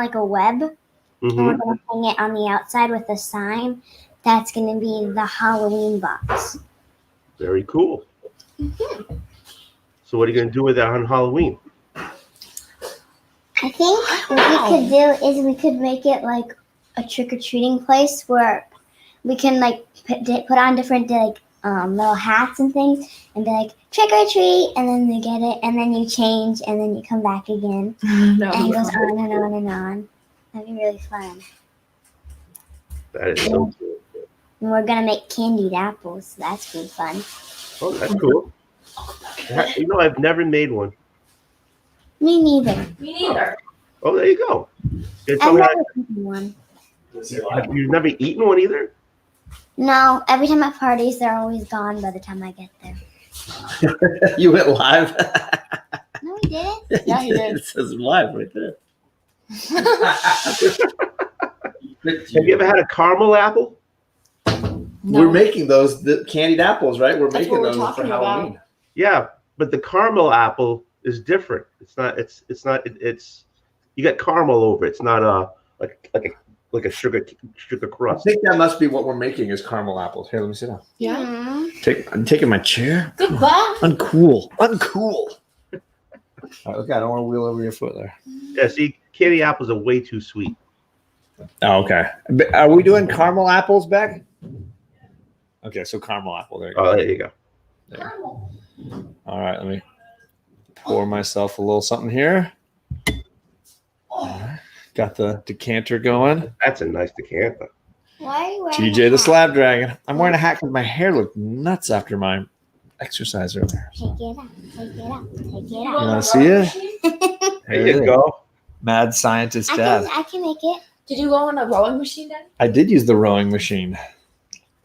like a web, and we're going to hang it on the outside with a sign. That's going to be the Halloween box. Very cool. So what are you going to do with that on Halloween? I think what we could do is we could make it like a trick-or-treating place where we can like put on different like little hats and things and be like trick or treat, and then they get it, and then you change, and then you come back again, and it goes on and on and on. That'd be really fun. That is so cool. And we're gonna make candied apples. So that's really fun. Oh, that's cool. You know, I've never made one. Me neither. Me neither. Oh, there you go. I've never eaten one. You've never eaten one either? No, every time at parties, they're always gone by the time I get there. You went live? No, we didn't. Yeah, he did. It says live right there. Have you ever had a caramel apple? No. We're making those the candied apples, right? We're That's making what we're those for talking Halloween. about. Yeah, but the caramel apple is different. It's you got caramel over it. It's not like a sugar I crust. think that must be what we're making is caramel apples. Here, let me sit down. Yeah. I'm taking my chair. Goodbye. Uncool. All right, look, I don't want to wheel over your foot there. Yeah, see, candy apples are way too sweet. Oh, okay. Are we doing caramel apples, Beck? Okay, so caramel apple. There you go. Oh, there you go. There. All right, let me pour myself a little something here. All right. Got the decanter going. That's a nice decanter. Why are you wearing TJ the Slab Dragon. I'm wearing a hat because my hair looked nuts after my exercise earlier. Take it out. Take it out. Take it You out. want to see it? There you go. Mad scientist dad. I can make it. Did you go on a rowing machine, Daddy? I did use the rowing machine.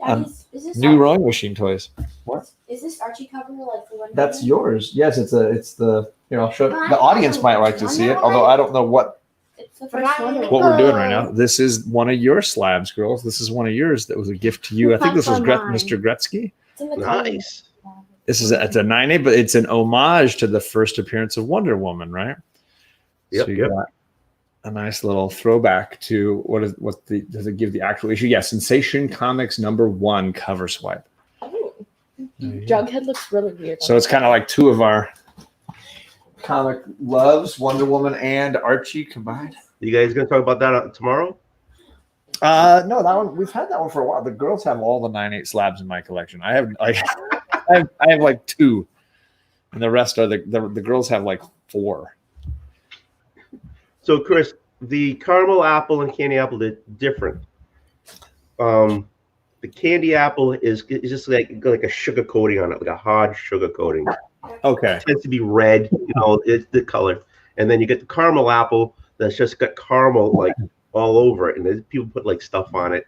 Is this New rowing machine toys. What? Is this Archie cover like the one? That's yours. Yes, it's the I'll show Well, the audience might like to see it, although I don't know what It's the first one. we're doing right now. This is one of your slabs, girls. This is one of yours that was a gift to you. I think this was Mr. Gretzky. It's in the color. Nice. This is it's a 9A, but it's an homage to the first appearance of Wonder Woman, right? Yep, So you got a nice little throwback to does it give the actual issue? Yeah, Sensation Comics #1 cover swipe. Oh. Jughead looks really weird. So it's kind of like two of our comic loves, Wonder Woman and Archie combined. You guys gonna talk about that tomorrow? No, that one we've had that one for a while. The girls have all the 9/8 slabs in my collection. I have like I have like 2, and the rest are the girls have like 4. So, Chris, the caramel apple and candy apple are different. The candy apple is just like a sugar coating on it, like a hard sugar coating. Okay. It tends to be red, it's the color. And then you get the caramel apple that's just got caramel like all over it, and then people put like stuff on it,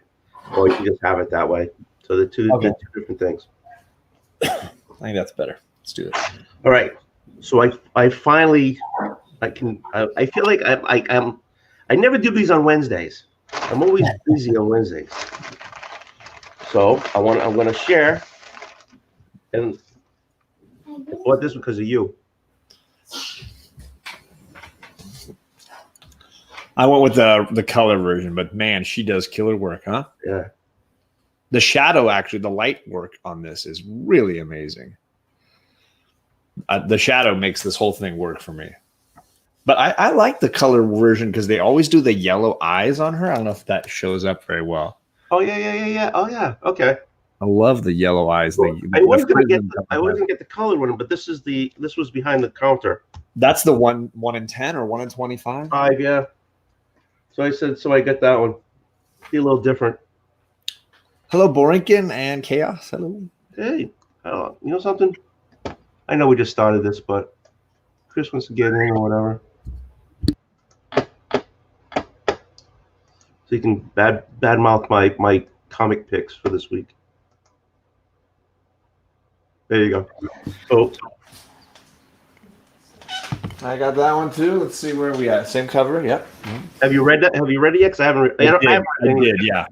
or you can just have it that way. So the two different things. I think that's better. Let's do it. All right. So I finally I feel like I never do these on Wednesdays. I'm always busy on Wednesdays. So I'm going to share, and I bought this because of you. I went with the color version, but man, she does killer work, huh? Yeah. The shadow, actually, the light work on this is really amazing. The shadow makes this whole thing work for me. But I like the color version because they always do the yellow eyes on her. I don't know if that shows up very well. Oh yeah. Oh yeah. Okay. I love the yellow eyes. I wasn't gonna get the colored one, but this was behind the counter. That's the 1 in 10 or 1 in 25. 5, yeah. So I got that one. Be a little different. Hello, Borinkin and Chaos. Hello. Hey, you know something? I know we just started this, but Chris wants to get in or whatever. So you can badmouth my comic picks for this week. There you go. Oh. I got that one too. Let's see where we at. Same cover. Yep. Have you read that? Have you read it yet? Because I haven't. I did. Yeah.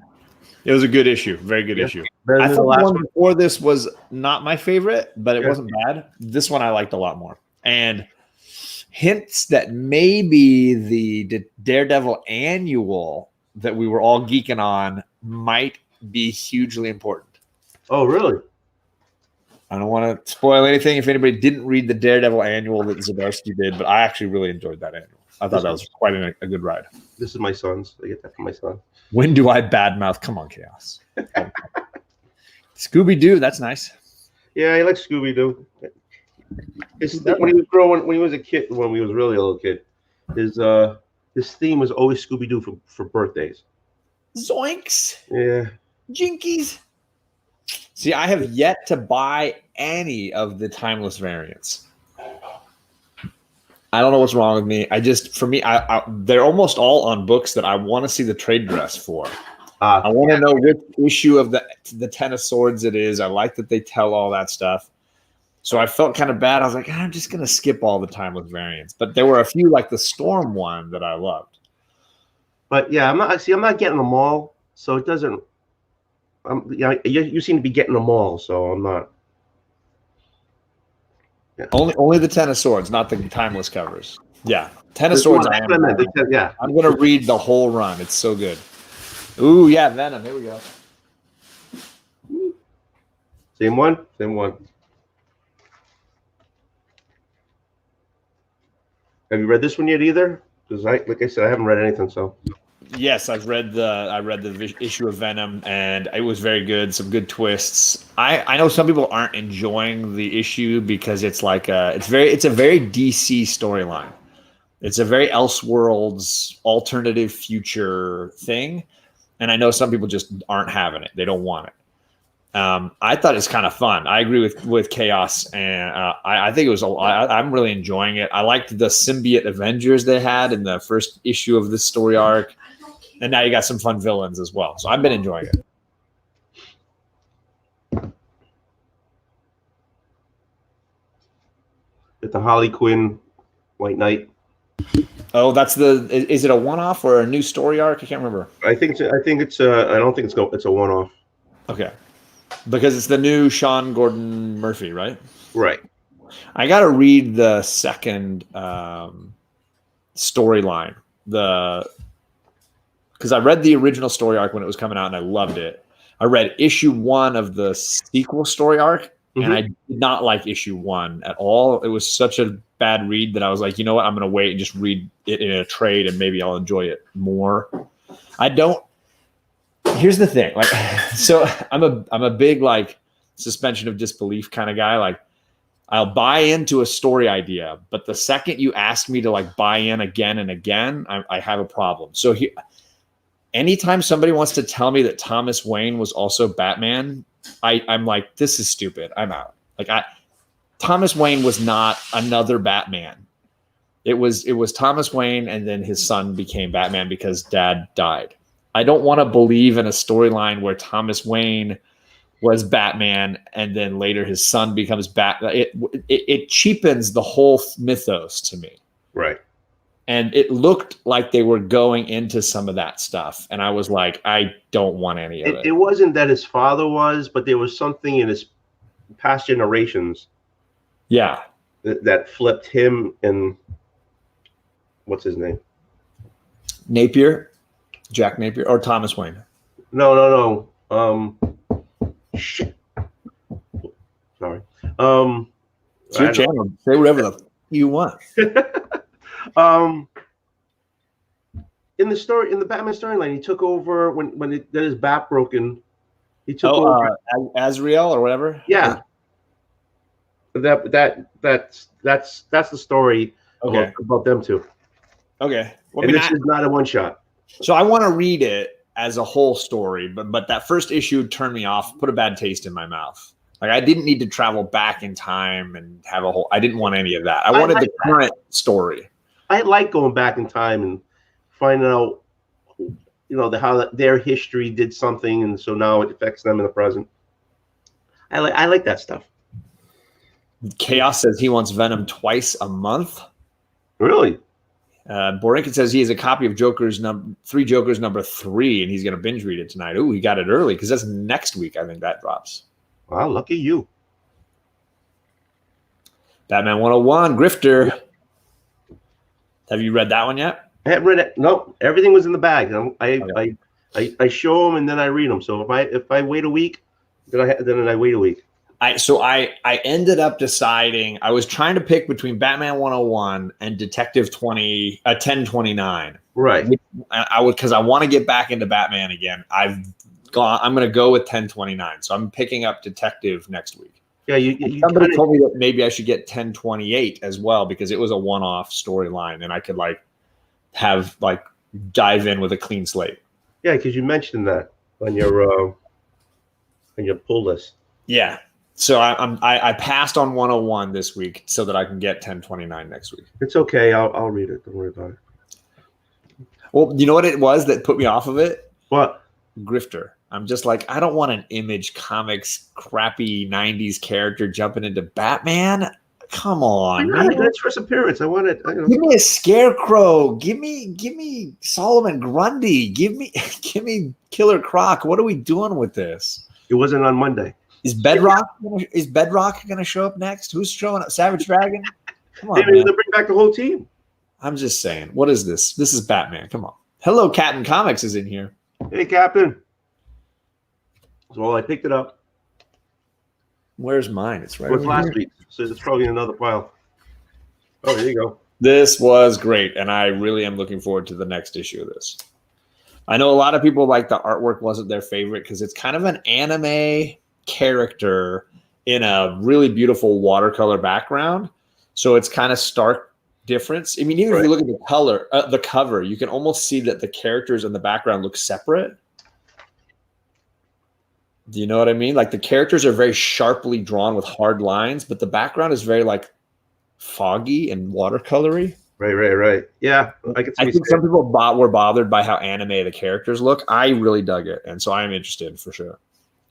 It was a good issue. Very good issue. I thought the one before this was not my favorite, but it wasn't bad. This one I liked a lot more. And hints that maybe the Daredevil annual that we were all geeking on might be hugely important. Oh, really? I don't want to spoil anything if anybody didn't read the Daredevil annual that Zdarsky did, but I actually really enjoyed that annual. I thought that was quite a good ride. This is my son's. I get that from my son. When do I badmouth? Come on, Chaos. Scooby-Doo, that's nice. Yeah, I like Scooby-Doo. When he was growing, when he was a kid, when he was really a little kid, his theme was always Scooby-Doo for birthdays. Zoinks. Yeah. Jinkies. See, I have yet to buy any of the timeless variants. I don't know what's wrong with me. They're almost all on books that I want to see the trade dress for. I want to know which issue of the Ten of Swords it is. I like that they tell all that stuff. So I felt kind of bad. I was like, I'm just going to skip all the timeless variants. But there were a few, like the Storm one, that I loved. But yeah, I'm not getting them all, so it doesn't. You seem to be getting them all, so I'm not. Yeah. Only the Ten of Swords, not the timeless covers. Yeah, Ten of Swords. I'm going to read the whole run. It's so good. Ooh, yeah, Venom. Here we go. Same one. Have you read this one yet either? Because like I said, I haven't read anything. So yes, I read the issue of Venom, and it was very good. Some good twists. I know some people aren't enjoying the issue because it's like it's a very DC storyline. It's a very Elseworlds alternative future thing, and I know some people just aren't having it. They don't want it. I thought it's kind of fun. I agree with Chaos, and I think it was. I'm really enjoying it. I liked the symbiote Avengers they had in the first issue of this story arc, and now you got some fun villains as well. So I've been enjoying it. With the Harley Quinn White Knight. Oh, that's is it a one-off or a new story arc? I can't remember. I don't think it's a one-off. Okay. Because it's the new Sean Gordon Murphy, right? Right. I got to read the second storyline. Because I read the original story arc when it was coming out and I loved it. I read issue 1 of the sequel story arc, and I did not like issue 1 at all. It was such a bad read that I was like, you know what? I'm going to wait and just read it in a trade, and maybe I'll enjoy it more. Here's the thing, like, so I'm a big like suspension of disbelief kind of guy. Like, I'll buy into a story idea, but the second you ask me to like buy in again and again, I have a problem. So anytime somebody wants to tell me that Thomas Wayne was also Batman, I'm like, this is stupid. I'm out. Like, Thomas Wayne was not another Batman. It was Thomas Wayne, and then his son became Batman because Dad died. I don't want to believe in a storyline where Thomas Wayne was Batman and then later his son becomes Batman. It cheapens the whole mythos to me. Right. And it looked like they were going into some of that stuff. And I was like, I don't want any of it. It wasn't that his father was, but there was something in his past generations. Yeah. That flipped him and what's his name? Napier. Jack Napier or Thomas Wayne? No. Shit. Sorry. It's your channel. Say whatever the you want. In the Batman storyline, he took over when he got his back broken. He took over Azrael or whatever. Yeah. That's the story about them two. Okay. Well, and this is not a one shot. So I want to read it as a whole story, but that first issue turned me off, put a bad taste in my mouth. Like, I didn't need to travel back in time and have I didn't want any of that. I wanted the current story. I like going back in time and finding out, how their history did something, and so now it affects them in the present. I like that stuff. Chaos says he wants Venom twice a month. Really? Borinkin says he has a copy of Three Jokers number 3, and he's going to binge read it tonight. Ooh, he got it early because that's next week. I think that drops. Wow, lucky you. Batman 101, Grifter. Have you read that one yet? I haven't read it. Nope, everything was in the bag. Okay. I show them and then I read them. So if I wait a week, then I wait a week. I ended up deciding I was trying to pick between Batman 101 and Detective 1029. Right. Because I want to get back into Batman again. I'm going to go with 1029. So I'm picking up Detective next week. Yeah, somebody told me that maybe I should get 1028 as well because it was a one-off storyline and I could dive in with a clean slate. Yeah, because you mentioned that on your pull list. Yeah. So I passed on 101 this week so that I can get 1029 next week. It's okay. I'll read it. Don't worry about it. Well, you know what it was that put me off of it? What? Grifter. I'm just like, I don't want an Image Comics crappy 90s character jumping into Batman. Come on, man. That's first appearance. I want it. Give me a Scarecrow. Give me Solomon Grundy. Give me Killer Croc. What are we doing with this? It wasn't on Monday. Is Bedrock going to show up next? Who's showing up? Savage Dragon? Come on, Maybe they'll bring back the whole team. I'm just saying. What is this? This is Batman. Come on. Hello, Captain Comics is in here. Hey, Captain. Well, I picked it up. Where's mine? It's right. It was last week, so it's probably in another pile. Oh, there you go. This was great, and I really am looking forward to the next issue of this. I know a lot of people like the artwork wasn't their favorite because it's kind of an anime character in a really beautiful watercolor background. So it's kind of stark difference. I mean, even if you look at the cover, you can almost see that the characters in the background look separate. Do you know what I mean? Like the characters are very sharply drawn with hard lines, but the background is very like foggy and watercolory. Right. Yeah, I think some people were bothered by how anime the characters look. I really dug it, and so I'm interested for sure.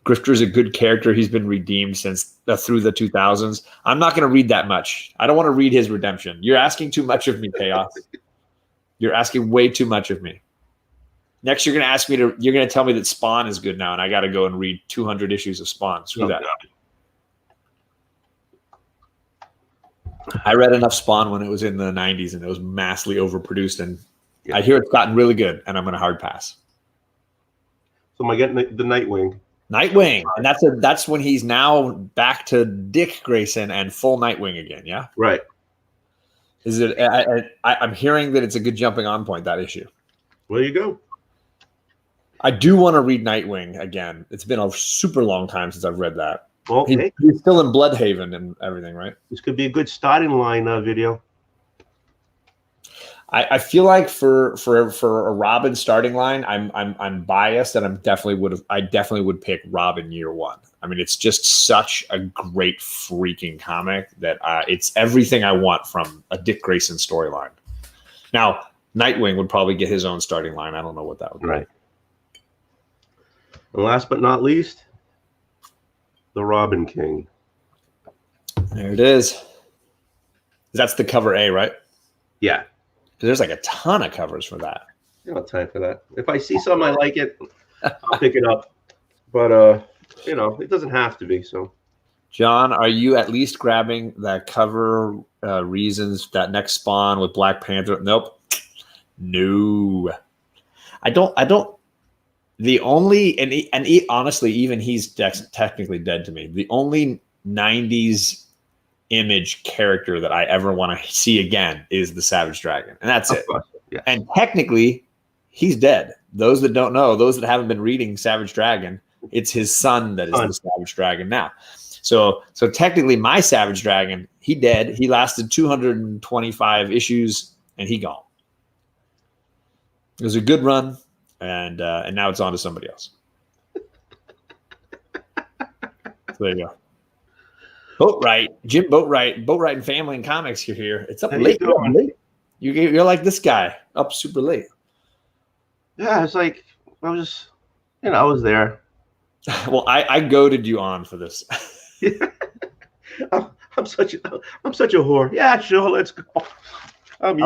Grifter's a good character. He's been redeemed since through the 2000s. I'm not going to read that much. I don't want to read his redemption. You're asking too much of me, Chaos. You're asking way too much of me. Next, you're going to tell me that Spawn is good now, and I got to go and read 200 issues of Spawn. Screw that. I read enough Spawn when it was in the 90s, and it was massively overproduced, and I hear it's gotten really good, and I'm going to hard pass. So am I getting the Nightwing? Nightwing, and that's when he's now back to Dick Grayson and full Nightwing again. Yeah, right. Is it? I'm hearing that it's a good jumping on point, that issue. Well, you go. I do want to read Nightwing again. It's been a super long time since I've read that. Well, he's still in Bloodhaven and everything, right? This could be a good starting line video. I feel like for a Robin starting line, I'm biased, and I definitely would pick Robin year one. I mean, it's just such a great freaking comic that it's everything I want from a Dick Grayson storyline. Now, Nightwing would probably get his own starting line. I don't know what that would be. Right. And last but not least, the Robin King. There it is. That's the cover A, right? Yeah. There's like a ton of covers for that. I don't have time for that. If I see something I like it, I'll pick it up. But it doesn't have to be. So, John, are you at least grabbing that cover reasons, that next Spawn with Black Panther? Nope. No. I don't. The only honestly, even he's technically dead to me. The only 90s Image character that I ever want to see again is the Savage Dragon, and that's it. Yeah. And technically, he's dead. Those that don't know, those that haven't been reading Savage Dragon, it's his son that is the Savage Dragon now. So technically, my Savage Dragon, he dead. He lasted 225 issues, and he gone. It was a good run, and now it's on to somebody else. So there you go. Jim Boatwright and Family and Comics. You're here. It's up late. You're like this guy, up super late. Yeah, it's like I was there. Well, I goaded you on for this. I'm such a whore. Yeah, sure, let's go. I've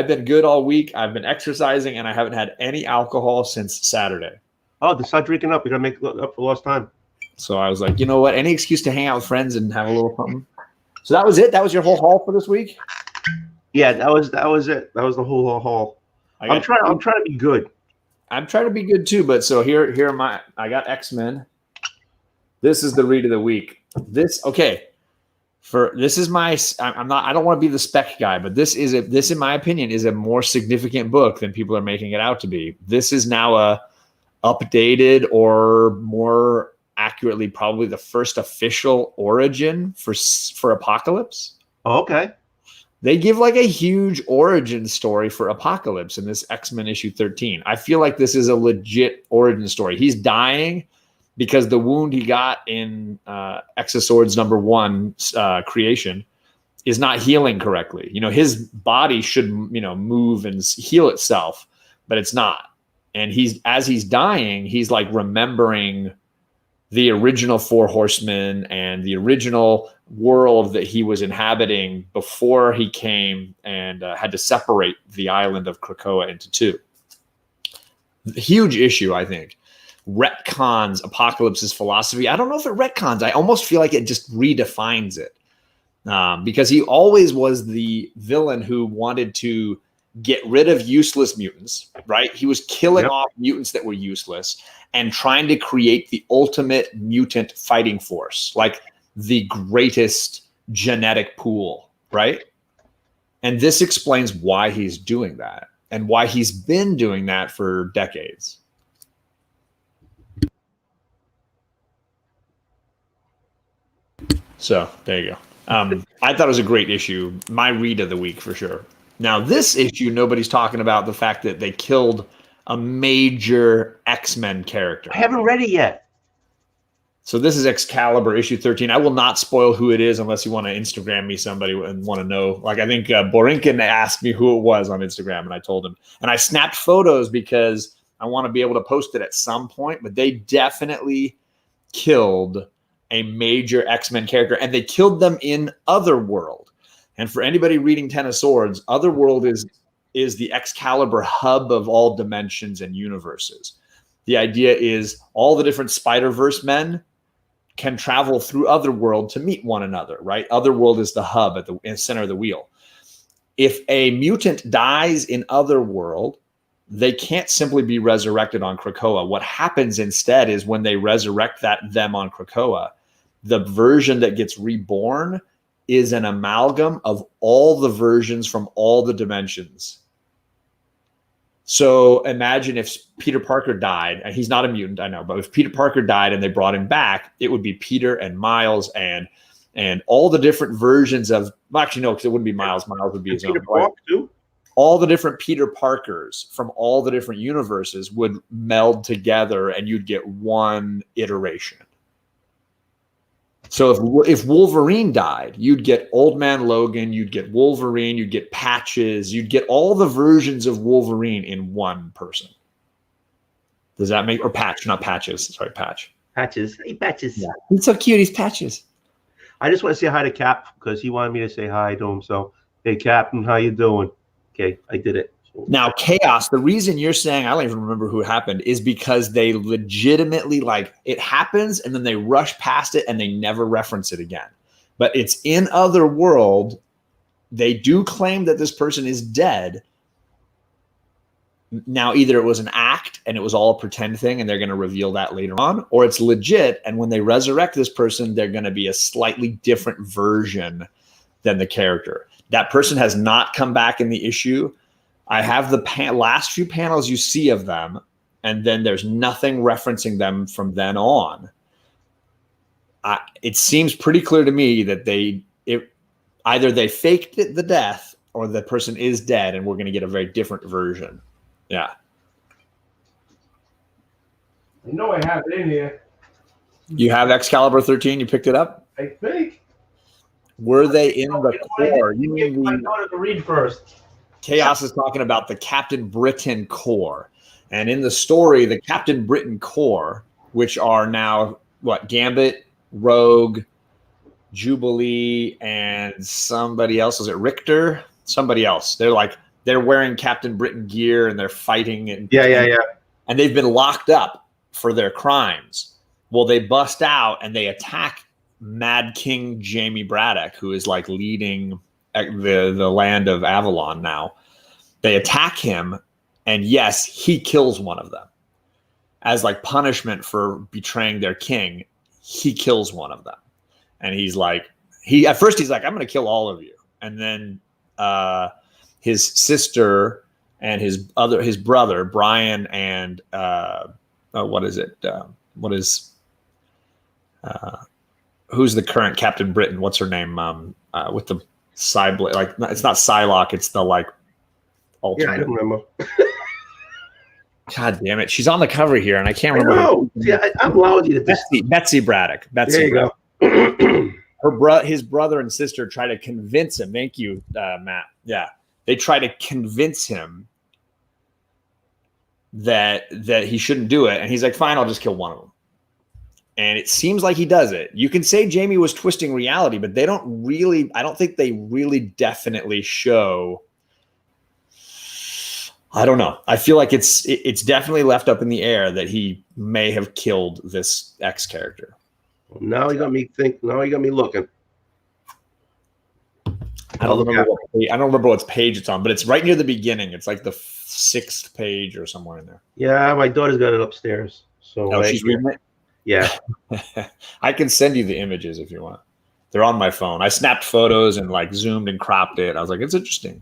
been good all week. I've been exercising, and I haven't had any alcohol since Saturday. Oh, to start drinking up. You gotta make up for lost time. So I was like, you know what? Any excuse to hang out with friends and have a little something. So that was it. That was your whole haul for this week. Yeah, that was it. That was the whole haul. I'm trying to be good. I'm trying to be good too, but so here I got X-Men. This is the read of the week. I don't want to be the spec guy, but this in my opinion is a more significant book than people are making it out to be. This is now a updated, or more accurately, probably the first official origin for Apocalypse. Oh, okay. They give like a huge origin story for Apocalypse in this X-Men issue 13. I feel like this is a legit origin story. He's dying because the wound he got in Exosword's #1 creation is not healing correctly. His body should, move and heal itself, but it's not. And as he's dying, he's like remembering the original Four Horsemen and the original world that he was inhabiting before he came and had to separate the island of Krakoa into two. Huge issue, I think. Retcons Apocalypse's philosophy. I don't know if it retcons. I almost feel like it just redefines it. Because he always was the villain who wanted to get rid of useless mutants, right? He was killing off mutants that were useless and trying to create the ultimate mutant fighting force, like the greatest genetic pool, right? And this explains why he's doing that and why he's been doing that for decades. So there you go. I thought it was a great issue. My read of the week for sure. Now, this issue, nobody's talking about the fact that they killed a major X-Men character. I haven't read it yet. So this is Excalibur issue 13. I will not spoil who it is unless you want to Instagram me somebody and want to know. Like, I think Borinkin asked me who it was on Instagram, and I told him. And I snapped photos because I want to be able to post it at some point. But they definitely killed a major X-Men character, and they killed them in Otherworld. And for anybody reading Ten of Swords, Otherworld is the Excalibur hub of all dimensions and universes. The idea is all the different Spider-Verse men can travel through Otherworld to meet one another, right? Otherworld is the hub at the center of the wheel. If a mutant dies in Otherworld, they can't simply be resurrected on Krakoa. What happens instead is when they resurrect them on Krakoa, the version that gets reborn is an amalgam of all the versions from all the dimensions. So imagine if Peter Parker died, and he's not a mutant, I know, but if Peter Parker died and they brought him back, it would be Peter and Miles and all the different versions of, well, actually, no, because it wouldn't be Miles. Miles would be his Peter own. Parker too? All the different Peter Parkers from all the different universes would meld together and you'd get one iteration. So if Wolverine died, you'd get Old Man Logan, you'd get Wolverine, you'd get Patches, you'd get all the versions of Wolverine in one person. Does that make, or Patch, not Patches, sorry, Patch. Patches. Hey, Patches. Yeah. He's so cute, he's Patches. I just want to say hi to Cap because he wanted me to say hi to him. So, hey, Captain, how you doing? Okay, I did it. Now, Chaos, the reason you're saying I don't even remember who it happened is because they legitimately, like, it happens and then they rush past it and they never reference it again. But it's in Otherworld. They do claim that this person is dead. Now, either it was an act and it was all a pretend thing and they're going to reveal that later on, or it's legit. And when they resurrect this person, they're going to be a slightly different version than the character. That person has not come back in the issue. I have the last few panels you see of them, and then there's nothing referencing them from then on. It seems pretty clear to me that either they faked the death or the person is dead, and we're going to get a very different version. Yeah. I know I have it in here. You have Excalibur 13? You picked it up? I think. Were they in the core? You mean I wanted to read first. Chaos is talking about the Captain Britain Corps. And in the story, the Captain Britain Corps, which are now, Gambit, Rogue, Jubilee, and somebody else. Is it Richter? Somebody else. They're wearing Captain Britain gear and they're fighting. Yeah. And they've been locked up for their crimes. Well, they bust out and they attack Mad King Jamie Braddock, who is like leading the land of Avalon now. They attack him, and yes, he kills one of them. As like punishment for betraying their king, he kills one of them. And he's like, at first he's like, I'm going to kill all of you. And then his sister and his brother, Brian, and who's the current Captain Britain? What's her name? With the side blade, like it's not Psylocke, it's the like alternate. Yeah, I don't remember. God damn it. She's on the cover here and I can't remember. No, yeah, I'm lousy at this. Betsy Braddock. There you go. His brother and sister try to convince him. Thank you, Matt. Yeah. They try to convince him that he shouldn't do it. And he's like, fine, I'll just kill one of them. And it seems like he does it. You can say Jamie was twisting reality, but I don't think they really definitely show. I don't know. I feel like it's definitely left up in the air that he may have killed this X character. Now he got me looking. I don't remember what page it's on, but it's right near the beginning. It's like the 6th page or somewhere in there. Yeah, my daughter's got it upstairs. So she's reading it? Yeah. I can send you the images if you want. They're on my phone. I snapped photos and like zoomed and cropped it. I was like, it's interesting.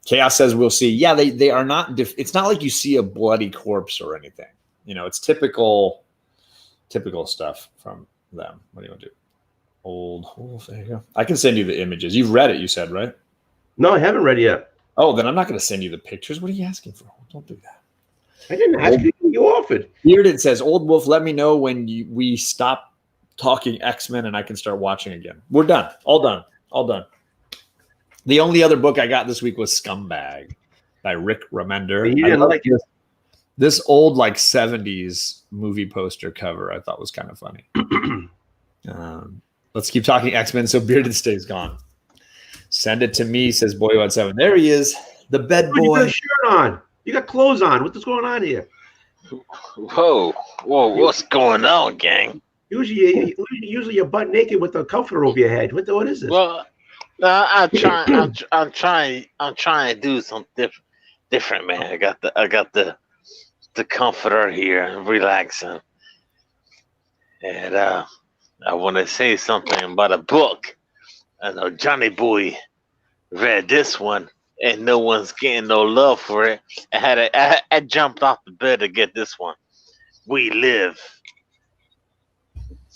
Chaos says we'll see. Yeah, they are not. It's not like you see a bloody corpse or anything. You know, it's typical stuff from them. What do you want to do? Old. There you go. I can send you the images. You've read it, you said, right? No, I haven't read it yet. Oh, then I'm not going to send you the pictures. What are you asking for? Don't do that. I didn't ask you. You offered. Bearded says, Old Wolf, let me know when we stop talking X-Men and I can start watching again. We're done. All done. The only other book I got this week was Scumbag by Rick Remender. You didn't like this old like 70s movie poster cover I thought was kind of funny. Let's keep talking X-Men so Bearded stays gone. Send it to me, says Boyo7. There he is, the bed boy. You got a shirt on. You got clothes on. What's going on here? Whoa, what's going on, gang? Usually you're butt naked with a comforter over your head. What is this? Well, I'm trying to do something different, man. I got the comforter here and relaxing, and I want to say something about a book. I know Johnny Boy read this one, and no one's getting no love for it. I jumped off the bed to get this one. We Live.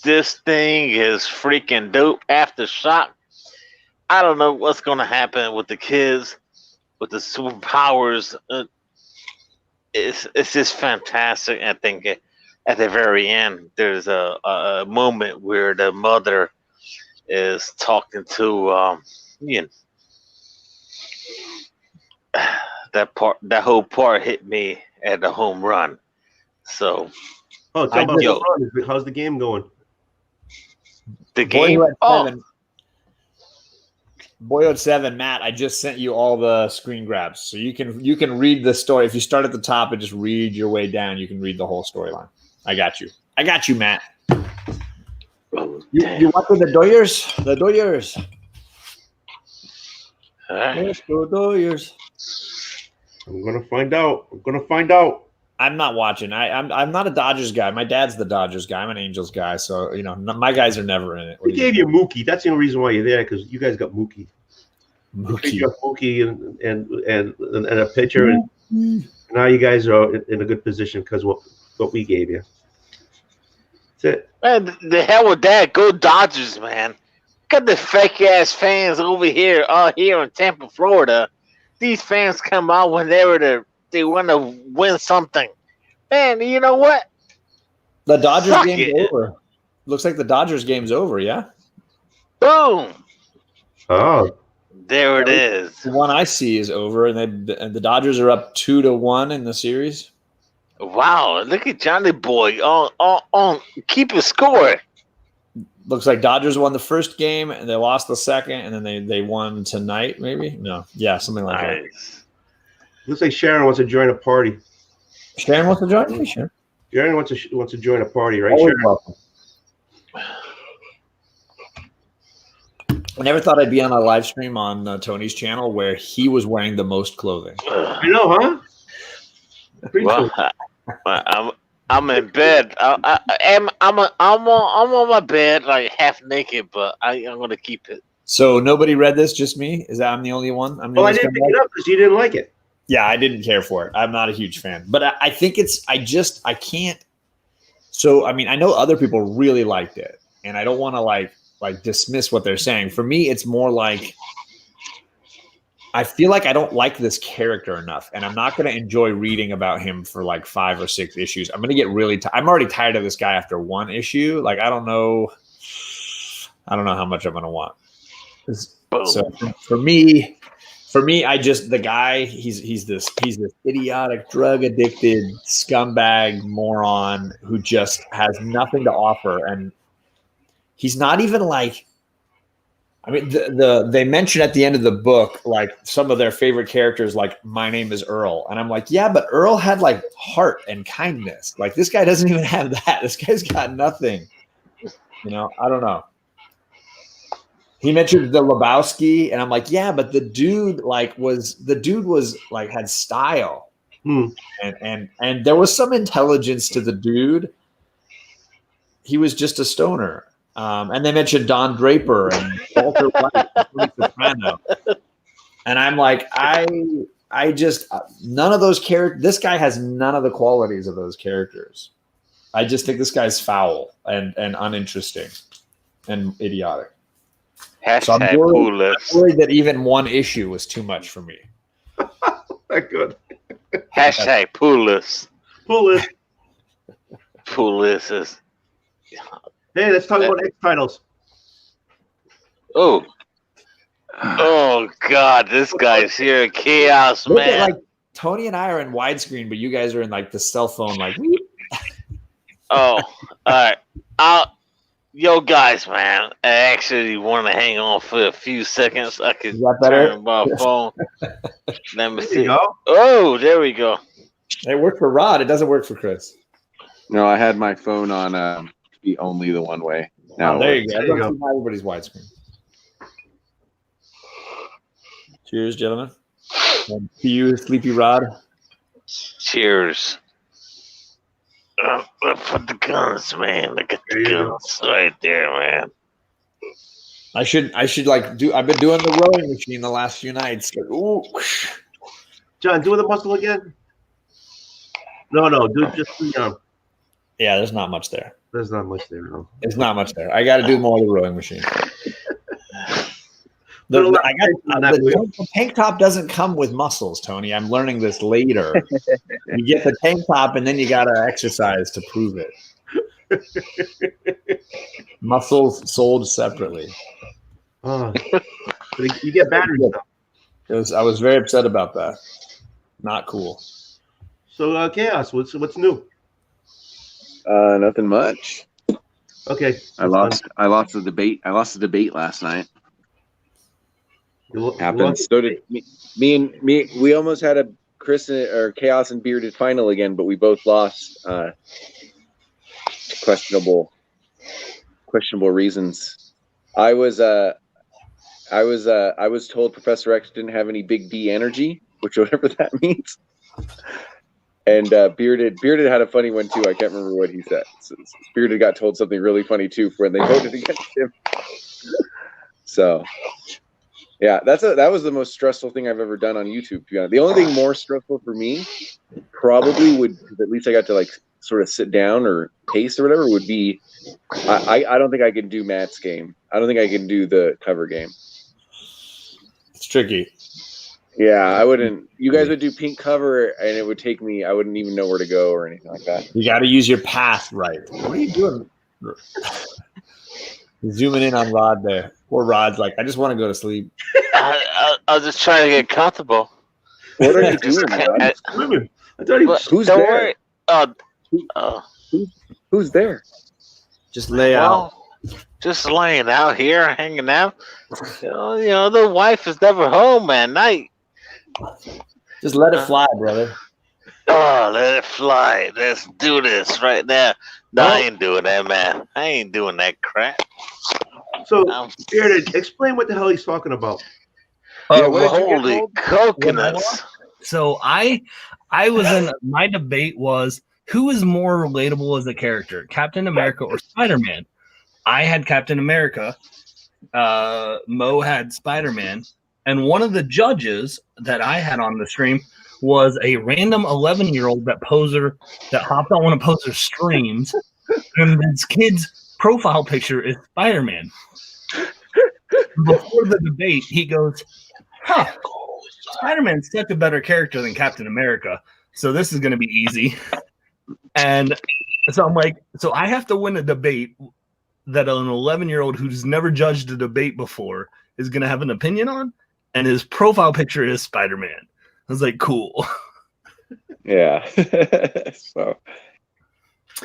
This thing is freaking dope. Aftershock. I don't know what's going to happen with the kids, with the superpowers. It's just fantastic. I think at the very end, there's a moment where the mother is talking to, that whole part hit me at the home run. So, how's the game going? The game. Boyo7, Matt, I just sent you all the screen grabs, so you can read the story. If you start at the top and just read your way down, you can read the whole storyline. I got you, Matt. You want the Doyers? The Doyers. Let's go Doyers. I'm gonna find out. I'm not watching. I'm not a Dodgers guy. My dad's the Dodgers guy. I'm an Angels guy. So, my guys are never in it. We gave you Mookie. That's the only reason why you're there, because you guys got Mookie. Mookie and a pitcher, and now you guys are in a good position because what we gave you. That's it. Man, the hell with that. Go Dodgers, man. Got the fake ass fans over here, here in Tampa, Florida. These fans come out whenever they want to win something. Man, you know what? The Dodgers game's over. Looks like the Dodgers game's over, yeah? Boom. Oh. There it is. The one I see is over, and the Dodgers are up 2-1 in the series. Wow, look at Johnny Boy on keep a score. Looks like Dodgers won the first game, and they lost the second, and then they won tonight, maybe? No. Yeah, something like that. Looks like Sharon wants to join a party. Sharon wants to join me? Sure. Sharon wants to join a party, right, Always Sharon? welcome. I never thought I'd be on a live stream on Tony's channel where he was wearing the most clothing. You know, huh? Pretty cool. I'm in bed. I'm on my bed like half naked, but I'm gonna keep it. So nobody read this, just me? Is that I'm the only one? I'm the Well, I only didn't pick it up because you didn't like it. Yeah, I didn't care for it. I'm not a huge fan, but I think I can't. So, I mean, I know other people really liked it, and I don't want to like dismiss what they're saying. For me, it's more like I feel like I don't like this character enough, and I'm not going to enjoy reading about him for like 5 or 6 issues. I'm going to get really I'm already tired of this guy after 1 issue. Like, I don't know how much I'm going to want. So for me, I just the guy. He's this idiotic, drug addicted scumbag moron who just has nothing to offer, and he's not even like. I mean, they mention at the end of the book like some of their favorite characters, like my name is Earl, and I'm like, yeah, but Earl had like heart and kindness. Like this guy doesn't even have that. This guy's got nothing. You know, I don't know. He mentioned the Lebowski, and I'm like, yeah, but the dude was had style, and there was some intelligence to the dude. He was just a stoner. And they mentioned Don Draper and Walter White, and Soprano, and I'm like, I just none of those characters. This guy has none of the qualities of those characters. I just think this guy's foul and uninteresting and idiotic. So I'm worried that even 1 issue was too much for me. That good. Hashtag Poolis. Poolis. Poolis is. Hey, let's talk about X titles. Oh God, this guy's here. Chaos, Look man. at, like Tony and I are in widescreen, but you guys are in like the cell phone, like. Oh, all right. Yo, guys, man. I actually want to hang on for a few seconds. I could turn my phone. Let me see. Oh, there we go. It worked for Rod. It doesn't work for Chris. No, I had my phone on be only the one way. Now there you go. Everybody's widescreen. Cheers, gentlemen. And to you, Sleepy Rod. Cheers. Put the guns, man. Look at the guns right there, man. I should like do. I've been doing the rowing machine the last few nights. Ooh. John, do the muscle again. No, do just the Yeah, there's not much there. There's not much there. No. There's not much there. I got to do more of the rowing machine. The tank top doesn't come with muscles, Tony. I'm learning this later. You get the tank top, and then you got to exercise to prove it. Muscles sold separately. You get batteries. I was very upset about that. Not cool. So, Chaos, what's new? Nothing much. Okay. I lost the debate. I lost the debate last night. Happened. So did me. We almost had a Chris or Chaos and Bearded final again, but we both lost. Questionable reasons. I was told Professor X didn't have any big B energy, which whatever that means. And Bearded had a funny one too. I can't remember what he said. So Bearded got told something really funny too for when they voted against him. So yeah, that was the most stressful thing I've ever done on YouTube. To be honest, the only thing more stressful for me probably would, at least I got to like sort of sit down or pace or whatever, would be I don't think I can do Matt's game. I don't think I can do the cover game. It's tricky. Yeah, I wouldn't. You guys would do pink cover, and it would take me. I wouldn't even know where to go or anything like that. You got to use your path right. What are you doing? Zooming in on Rod there. Poor Rod's like, I just want to go to sleep. I was just trying to get comfortable. What are you doing, Rod? Who's there? Who's there? Just lay out. Just laying out here, hanging out. You know, the wife is never home at night. Just let it fly, brother. Oh, let it fly. Let's do this right now. No, I ain't doing that, man. I ain't doing that crap. So, Bearded, explain what the hell he's talking about. Yeah, what did you get Holy told? coconuts! So I was in my debate was who is more relatable as a character, Captain America or Spider-Man? I had Captain America. Mo had Spider-Man, and one of the judges that I had on the stream was a random 11-year-old that hopped on one of Poser's streams, and this kid's profile picture is Spider-Man. Before the debate, he goes, "Huh, Spider-Man's such a better character than Captain America, so this is going to be easy." And so I'm like, so I have to win a debate that an 11-year-old who's never judged a debate before is going to have an opinion on, and his profile picture is Spider-Man. I was like, cool. Yeah. So,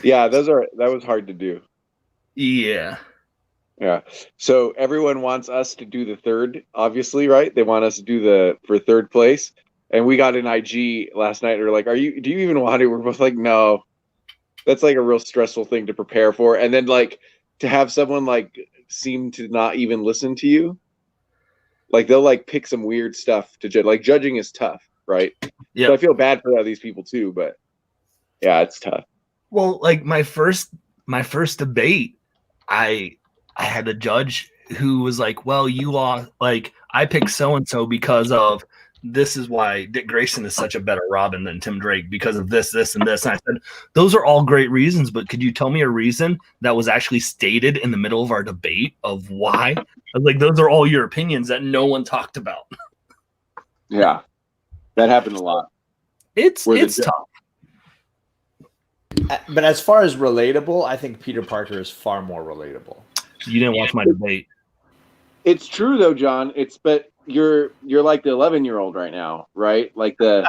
yeah, that was hard to do. Yeah. Yeah. So everyone wants us to do the third, obviously, right? They want us to do for third place. And we got an IG last night. They're like, do you even want to? We're both like, no. That's like a real stressful thing to prepare for. And then like to have someone like seem to not even listen to you. Like they'll like pick some weird stuff to judge. Like judging is tough, right? Yeah. So I feel bad for these people too, but yeah, it's tough. Well, like my first debate, I had a judge who was like, well, you lost, like I picked so-and-so because of this is why Dick Grayson is such a better Robin than Tim Drake because of this, and this. And I said, those are all great reasons, but could you tell me a reason that was actually stated in the middle of our debate of why? I was like, those are all your opinions that no one talked about. Yeah. That happened a lot. It's tough. But as far as relatable, I think Peter Parker is far more relatable. You didn't watch my debate. It's true though, John. But you're like the 11-year-old right now, right? Like the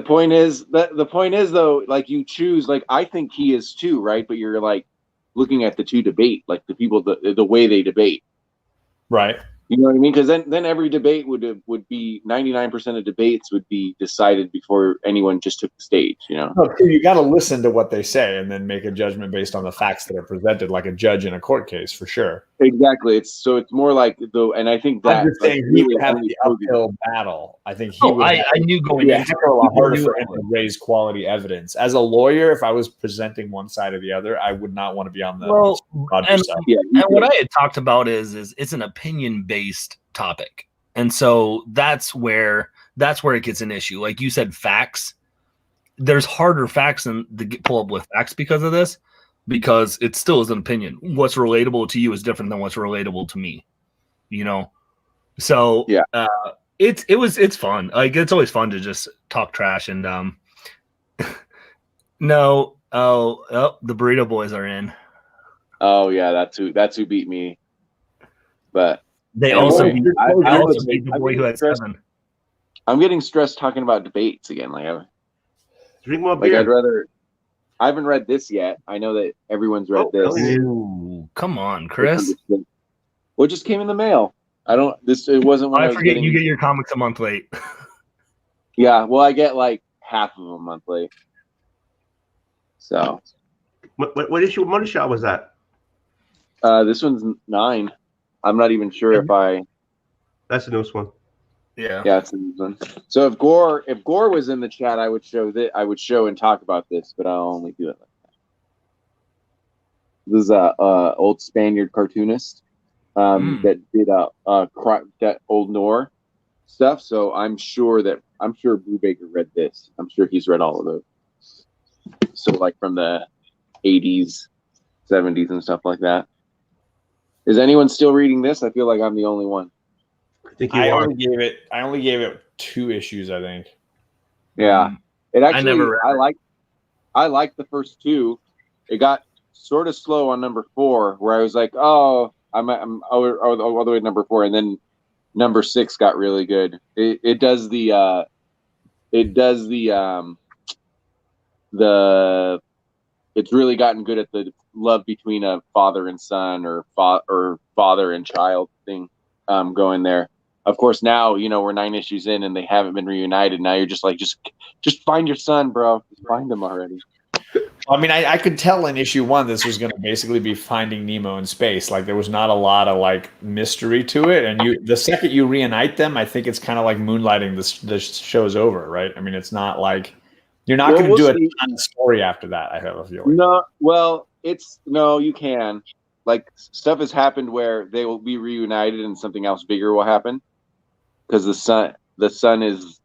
point is though, like you choose, like I think he is too, right? But you're like looking at the two debate, like the people, the way they debate, right? You know what I mean? Because then every debate would be 99% of debates would be decided before anyone just took the stage. You know, you got to listen to what they say and then make a judgment based on the facts that are presented, like a judge in a court case, for sure. Exactly. It's more like and I think that I'm just saying he would have the uphill battle. I think he would. I knew going into it a lot harder for him to raise quality evidence. As a lawyer, if I was presenting one side or the other, I would not want to be on the side. Yeah, and what I had talked about is it's an opinion-based topic, and so that's where it gets an issue. Like you said, facts. There's harder facts than to pull up with facts because of this, because it still is an opinion. What's relatable to you is different than what's relatable to me. You know, so yeah, it's fun. Like it's always fun to just talk trash and no, the Burrito Boys are in. Oh yeah, that's who beat me. But they also beat the boy who had 7. I'm getting stressed talking about debates again. Like, drink more beer. I haven't read this yet. I know that everyone's read this. Ooh, come on, Chris. Well, it just came in the mail. It wasn't when I forget you get your comics a month late. Yeah, well, I get like half of a month late. So, what issue? What shot was that? This one's 9. I'm not even sure if I. That's the newest one. Yeah, it's the newest one. So if Gore was in the chat, I would show and talk about this, but I'll only do it like that. This is a old Spaniard cartoonist that did that old noir stuff. So I'm sure Brubaker read this. I'm sure he's read all of those. So like from the 80s, 70s, and stuff like that. Is anyone still reading this? I feel like I'm the only one. I think I only gave it 2 issues, I think. Yeah, it actually. I never read I liked the first 2. It got sort of slow on number 4, where I was like, oh, I'm all the way to number 4, and then number 6 got really good. It does the it's really gotten good at the love between a father and son or father and child thing going there. Of course, now, we're 9 issues in and they haven't been reunited. Now you're just like, just find your son, bro. Just find him already. I mean, I could tell in issue 1 this was going to basically be Finding Nemo in space. Like there was not a lot of like mystery to it, and the second you reunite them, I think it's kind of like moonlighting. The show's over, right? I mean, it's not like you're not going to do a ton of story after that. I have a feeling. No, well, you can. Like stuff has happened where they will be reunited and something else bigger will happen because the sun is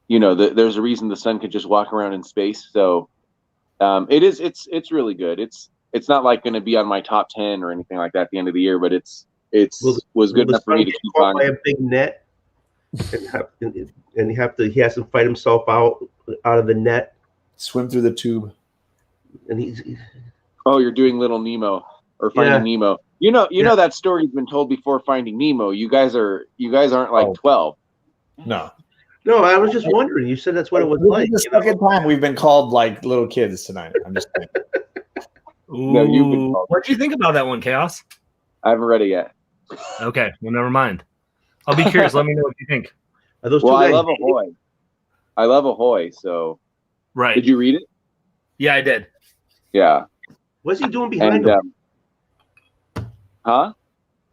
there's a reason the sun could just walk around in space. So it's really good. It's not like going to be on my top 10 or anything like that at the end of the year, but was good enough for me to keep on. By a big net, and he has to fight himself out of the net, swim through the tube, and he's. Oh, you're doing Little Nemo or Finding Nemo. You know that story's been told before Finding Nemo. You guys aren't like 12. No, I was just wondering. You said that's what it was like. This is the second time we've been called like little kids tonight. I'm just saying. No, you've been called. What do you think about that one, Chaos? I haven't read it yet. Okay, well, never mind. I'll be curious. Let me know what you think. Are those well, two I guys love Ahoy. So, right? Did you read it? Yeah, I did. Yeah. What's he doing behind him? Huh?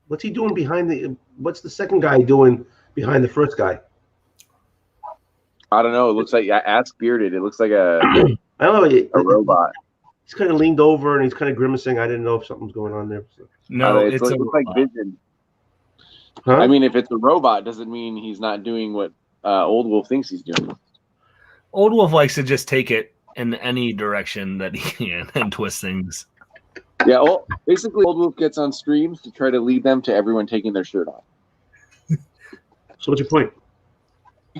What's he doing behind what's the second guy doing behind the first guy? I don't know. It looks like ask Bearded. It looks like I don't know. A robot. He's kind of leaned over and he's kind of grimacing. I didn't know if something's going on there. No, it looks like Vision. Huh? I mean, if it's a robot, doesn't mean he's not doing what Old Wolf thinks he's doing. Old Wolf likes to just take it in any direction that he can and twist things. Yeah, basically, Old Wolf gets on streams to try to lead them to everyone taking their shirt off. So what's your point?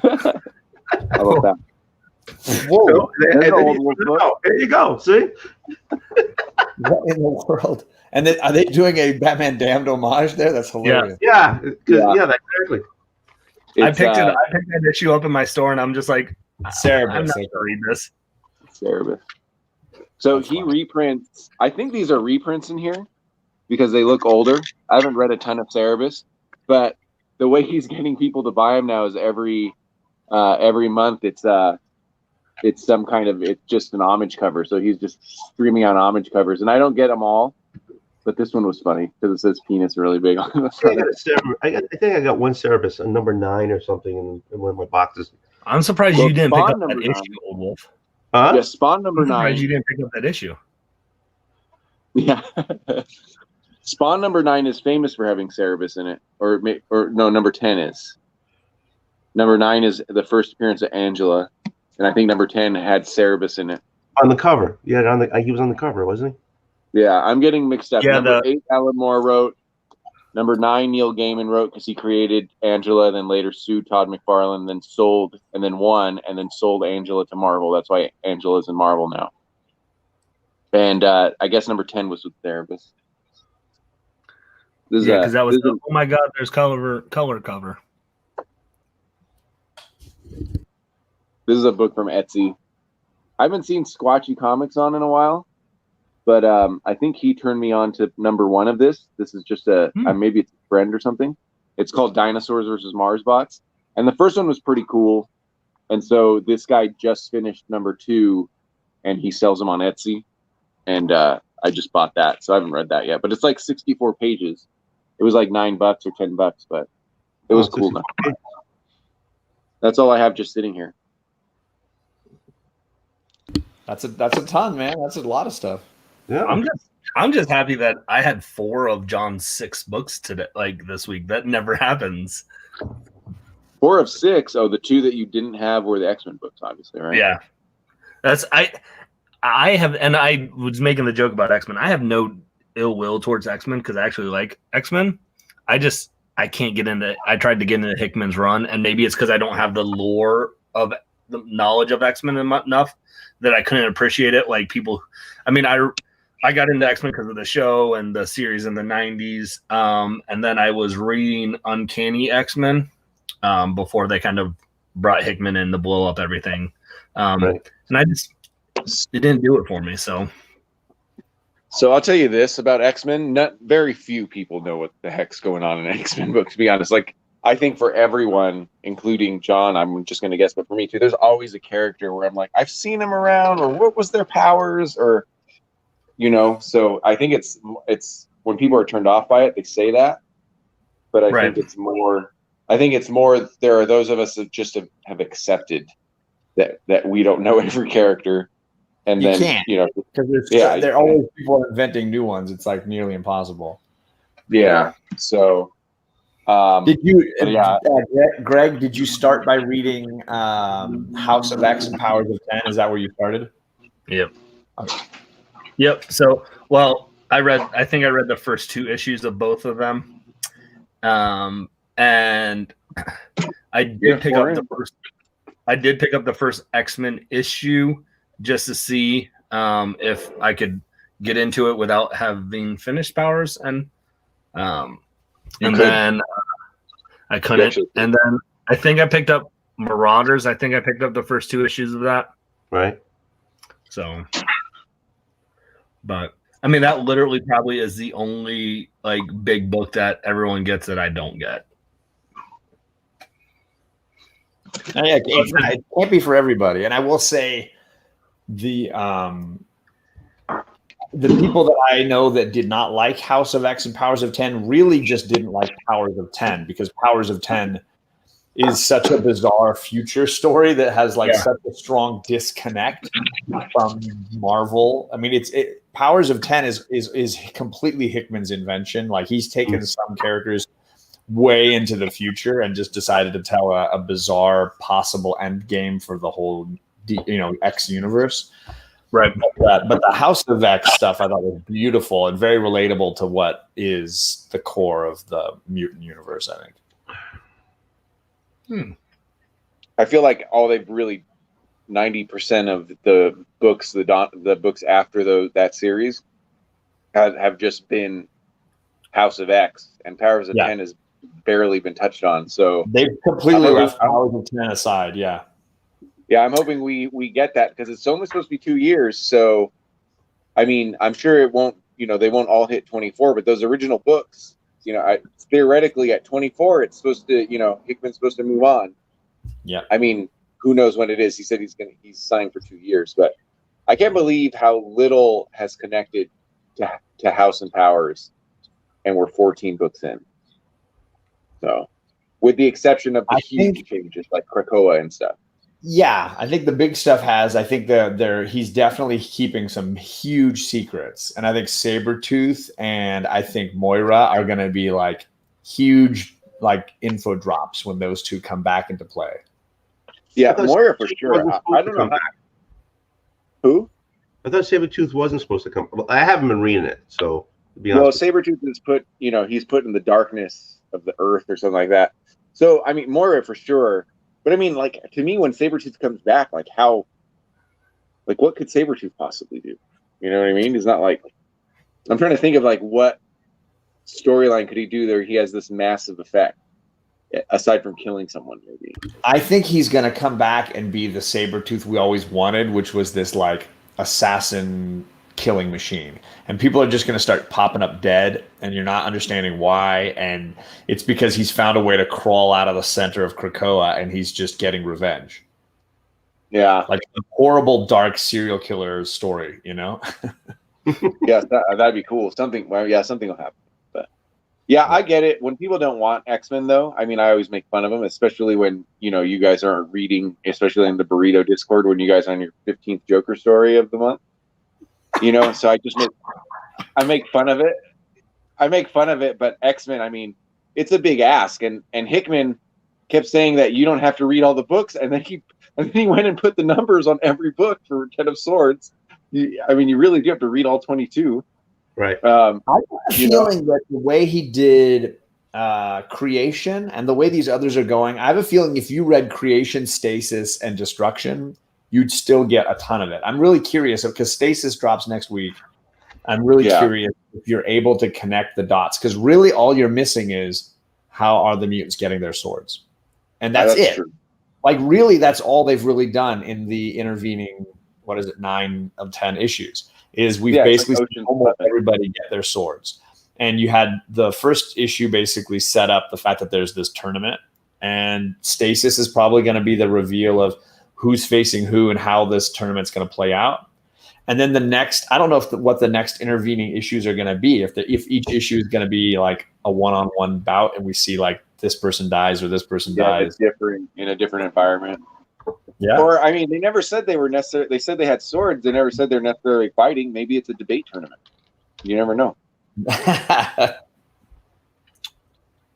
How about that? Whoa! There you go. See? What in the world? And then, are they doing a Batman Damned homage there? That's hilarious. Yeah, exactly. I picked that issue up in my store, and I'm just like, Cerebus. I'm not going to read this. Cerebus. So he reprints. I think these are reprints in here because they look older. I haven't read a ton of Cerebus, but the way he's getting people to buy them now is every month it's some kind of, it's just an homage cover. So he's just streaming on homage covers, and I don't get them all, but this one was funny because it says penis really big on the front. I think I got one Cerebus, a number 9 or something in one of my boxes. I'm surprised you didn't pick up that issue, Old Wolf. Huh? Yeah, Spawn number 9. You didn't pick up that issue. Yeah. Spawn number 9 is famous for having Cerebus in it. Or no, number 10 is. Number 9 is the first appearance of Angela. And I think number 10 had Cerebus in it. On the cover. Yeah, he was on the cover, wasn't he? Yeah, I'm getting mixed up. Yeah, number 8, Alan Moore wrote. Number 9, Neil Gaiman wrote because he created Angela, then later sued Todd McFarlane, then sold, and then won, and then sold Angela to Marvel. That's why Angela's in Marvel now. And I guess number 10 was with Cerebus. Yeah, because that was oh my God, there's color cover. This is a book from Etsy. I haven't seen Squatchy Comics on in a while. But I think he turned me on to number 1 of this. This is just maybe it's a friend or something. It's called Dinosaurs versus Mars Bots. And the first one was pretty cool. And so this guy just finished number 2, and he sells them on Etsy. And I just bought that. So I haven't read that yet. But it's like 64 pages. It was like $9 or $10, but it was cool enough. That's all I have just sitting here. That's a ton, man. That's a lot of stuff. Yeah, I'm just happy that I had 4 of John's 6 books today, like this week. That never happens. 4 of 6. Oh, the 2 that you didn't have were the X-Men books, obviously, right? Yeah, I have, and I was making the joke about X-Men. I have no ill will towards X-Men because I actually like X-Men. I can't get into. I tried to get into Hickman's run, and maybe it's because I don't have the lore of the knowledge of X-Men enough that I couldn't appreciate it. Like people, I mean, I got into X-Men because of the show and the series in the 90s. And then I was reading Uncanny X-Men before they kind of brought Hickman in to blow up everything. And it didn't do it for me. So I'll tell you this about X-Men. Not very few people know what the heck's going on in an X-Men book, to be honest. Like I think for everyone, including John, I'm just going to guess, but for me too, there's always a character where I'm like, I've seen him around, or what was their powers, or So I think it's when people are turned off by it, they say that, but I think it's more. I think it's more. There are those of us that just have accepted that we don't know every character, and You then can't. Because there are always people inventing new ones. It's like nearly impossible. Yeah. So. Did you, Greg? Did you start by reading House of X and Powers of 10? Is that where you started? Yep. Okay. Yep. So, well, I think I read the first 2 issues of both of them, and I did pick up the first X-Men issue just to see if I could get into it without having finished Powers, and then I couldn't. And then I think I picked up Marauders. I think I picked up the first 2 issues of that. Right. So, but I mean, that literally probably is the only like big book that everyone gets that I don't get. It can't be for everybody. And I will say the people that I know that did not like House of X and Powers of 10 really just didn't like Powers of 10, because Powers of 10 is such a bizarre future story that has such a strong disconnect from Marvel. I mean, Powers of 10 is completely Hickman's invention. Like, he's taken some characters way into the future and just decided to tell a bizarre possible end game for the whole X universe. Right. But the House of X stuff I thought was beautiful and very relatable to what is the core of the mutant universe, I think. I feel like all they've really 90% of the books, the books after that series have just been House of X, and Powers of 10 has barely been touched on. So they've completely left Powers of 10 aside. Yeah. Yeah, I'm hoping we get that, because it's only supposed to be 2 years. So, I mean, I'm sure it won't, they won't all hit 24, but those original books, theoretically at 24, it's supposed to, Hickman's supposed to move on. Yeah. I mean, who knows when it is? He said he's signed for 2 years, but I can't believe how little has connected to House and Powers, and we're 14 books in. So, with the exception of the huge changes like Krakoa and stuff. Yeah, I think the big stuff has. I think he's definitely keeping some huge secrets, and I think Sabretooth and I think Moira are going to be like huge info drops when those two come back into play. Yeah, Moira for sure. I don't know. Who? I thought Sabretooth wasn't supposed to come. Well, I haven't been reading it, so to be honest. Well, Sabretooth is put. He's put in the darkness of the earth or something like that. So I mean, Moira for sure. But I mean, to me, when Sabretooth comes back, what could Sabretooth possibly do? You know what I mean? It's not I'm trying to think of what storyline could he do there? He has this massive effect, aside from killing someone, maybe. I think he's going to come back and be the Sabretooth we always wanted, which was this assassin killing machine, and people are just going to start popping up dead, and you're not understanding why, and it's because he's found a way to crawl out of the center of Krakoa, and he's just getting revenge. Yeah, like a horrible dark serial killer story, Yeah, that'd be cool. Something will happen. But yeah, I get it. When people don't want X-Men, though, I mean, I always make fun of them, especially when you guys aren't reading, especially in the Burrito Discord, when you guys are on your 15th Joker story of the month. So I make fun of it. But X-Men, I mean, it's a big ask, and Hickman kept saying that you don't have to read all the books, and then he went and put the numbers on every book for Ten of Swords. You really do have to read all 22. Right. I have a feeling that the way he did Creation and the way these others are going, I have a feeling if you read Creation, Stasis, and Destruction, you'd still get a ton of it. I'm really curious because Stasis drops next week. I'm really curious if you're able to connect the dots, because really all you're missing is how are the mutants getting their swords, and that's it. True. Really, that's all they've really done in the intervening 9 of 10 issues. Is we've basically seen almost everybody get their swords, And you had the first issue basically set up the fact that there's this tournament, and Stasis is probably going to be the reveal of who's facing who and how this tournament's going to play out. And then the next, I don't know what the next intervening issues are going to be. If each issue is going to be like a one-on-one bout, and we see like this person dies or this person dies, it's different in a different environment. Yeah. Or I mean, they never said they were necessarily. They said they had swords. They never said they're necessarily fighting. Maybe it's a debate tournament. You never know.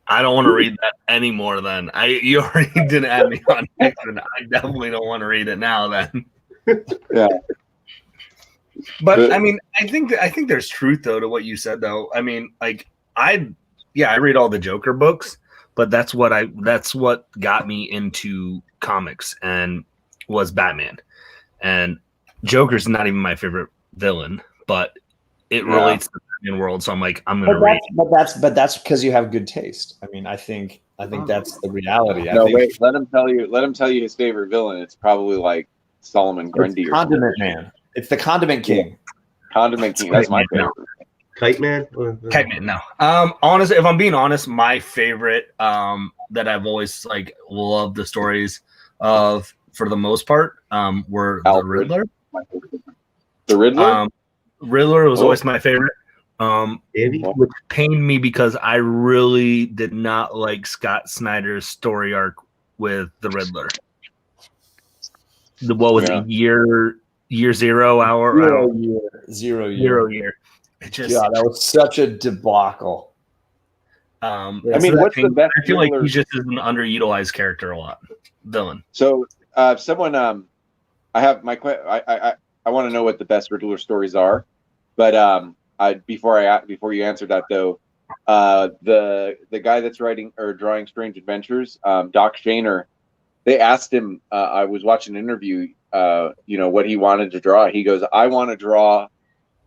I don't want to read that anymore. Then you already didn't add me on Nixon. I definitely don't want to read it now. Then. Yeah. But I mean, I think there's truth though to what you said though. I mean, like I read all the Joker books, but that's what got me into comics and was Batman. And Joker's not even my favorite villain, but it relates to the Batman world, so I'm like, I'm gonna read. But that's because you have good taste. I mean, I think that's the reality. Wait, let him tell you his favorite villain. It's probably like Solomon Grundy or Condiment Man. It's the Condiment King. Condiment King. That's my favorite. Kite Man? Kite Man, no. Honestly, if I'm being honest, my favorite that I've always like loved the stories of for the most part were the Riddler. The Riddler? Riddler was always my favorite. Andy? Which pained me because I really did not like Scott Snyder's story arc with the Riddler. What was it? Year zero hour? Zero year. It just, that was such a debacle. I mean, what's the best? I feel like he just is an underutilized character a lot. Villain. So, someone, I have my I want to know what the best Riddler stories are, but before you answer that though, the guy that's writing or drawing Strange Adventures, Doc Shaner, they asked him. I was watching an interview. What he wanted to draw. He goes, I want to draw.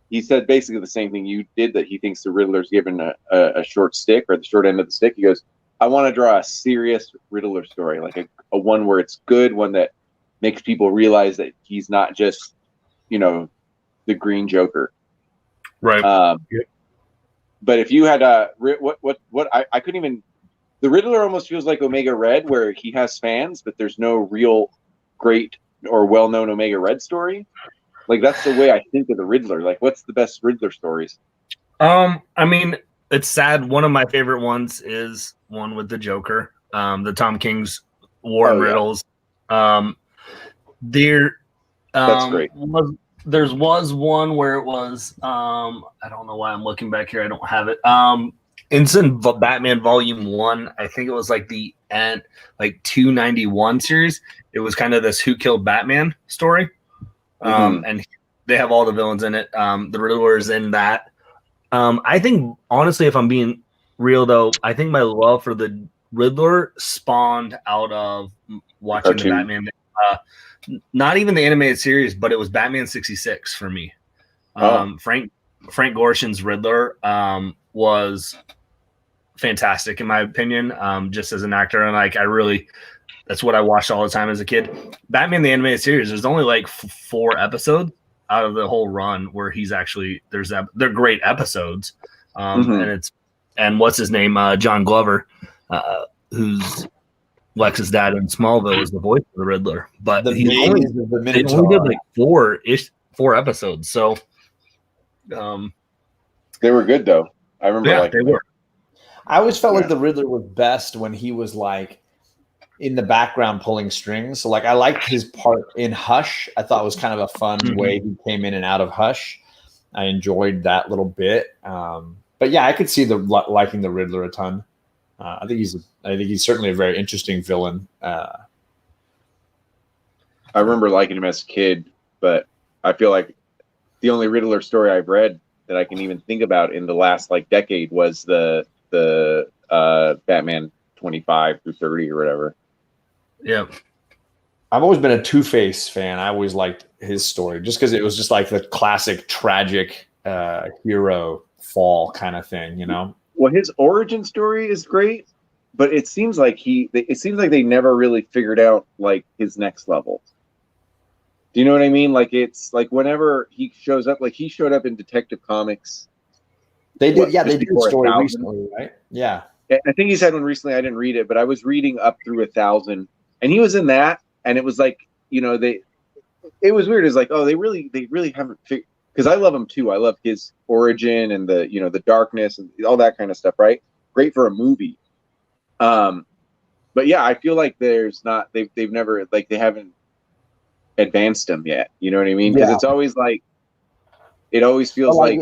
He said basically the same thing you did, that he thinks the Riddler's given a short stick, or the short end of the stick. He goes, I want to draw a serious Riddler story, like a one where it's good, one that makes people realize that he's not just, the Green Joker. Right. But if you had I couldn't even. The Riddler almost feels like Omega Red, where he has fans, but there's no real great or well-known Omega Red story. Like, that's the way I think of the Riddler. Like, what's the best Riddler stories? I mean, it's sad. One of my favorite ones is one with the Joker, the Tom King's War and Riddles. That's great. There was one where it was, I don't know why I'm looking back here. I don't have it. It's in Batman Volume 1. I think it was like the end, like 291 series. It was kind of this Who Killed Batman story. And they have all the villains in it. The Riddler is in that. I think, honestly, if I'm being real, though, I think my love for the Riddler spawned out of watching the Batman. Not even the animated series, but it was Batman 66 for me. Frank Gorshin's Riddler was fantastic, in my opinion, just as an actor. And like, that's what I watched all the time as a kid. Batman the animated series, there's only like 4 episodes out of the whole run where he's actually they're great episodes. And what's his name? John Glover, who's Lex's dad in Smallville, is the voice of the Riddler. But they only did like 4 episodes. So they were good though. I remember they were. I always felt like the Riddler was best when he was like in the background pulling strings. So like I liked his part in Hush. I thought it was kind of a fun way he came in and out of Hush. I enjoyed that little bit. But yeah, I could see liking the Riddler a ton. I think he's certainly a very interesting villain. I remember liking him as a kid, but I feel like the only Riddler story I've read that I can even think about in the last like decade was the Batman 25 through 30 or whatever. Yeah. I've always been a Two-Face fan. I always liked his story just because it was just like the classic tragic hero fall kind of thing, Well, his origin story is great, but it seems like they never really figured out like his next level. Do you know what I mean? Like, it's like whenever he shows up, like he showed up in Detective Comics. They did, yeah, just they did a before story 1,000? recently, right? Yeah. I think he's had one recently. I didn't read it, but I was reading up through 1,000, and he was in that, and it was like, it was weird. It's like, oh, they really haven't figured, because I love him too. I love his origin and the darkness and all that kind of stuff. Right? Great for a movie. But yeah, I feel like they've never, like, they haven't advanced him yet. You know what I mean? Because it's always like, it always feels like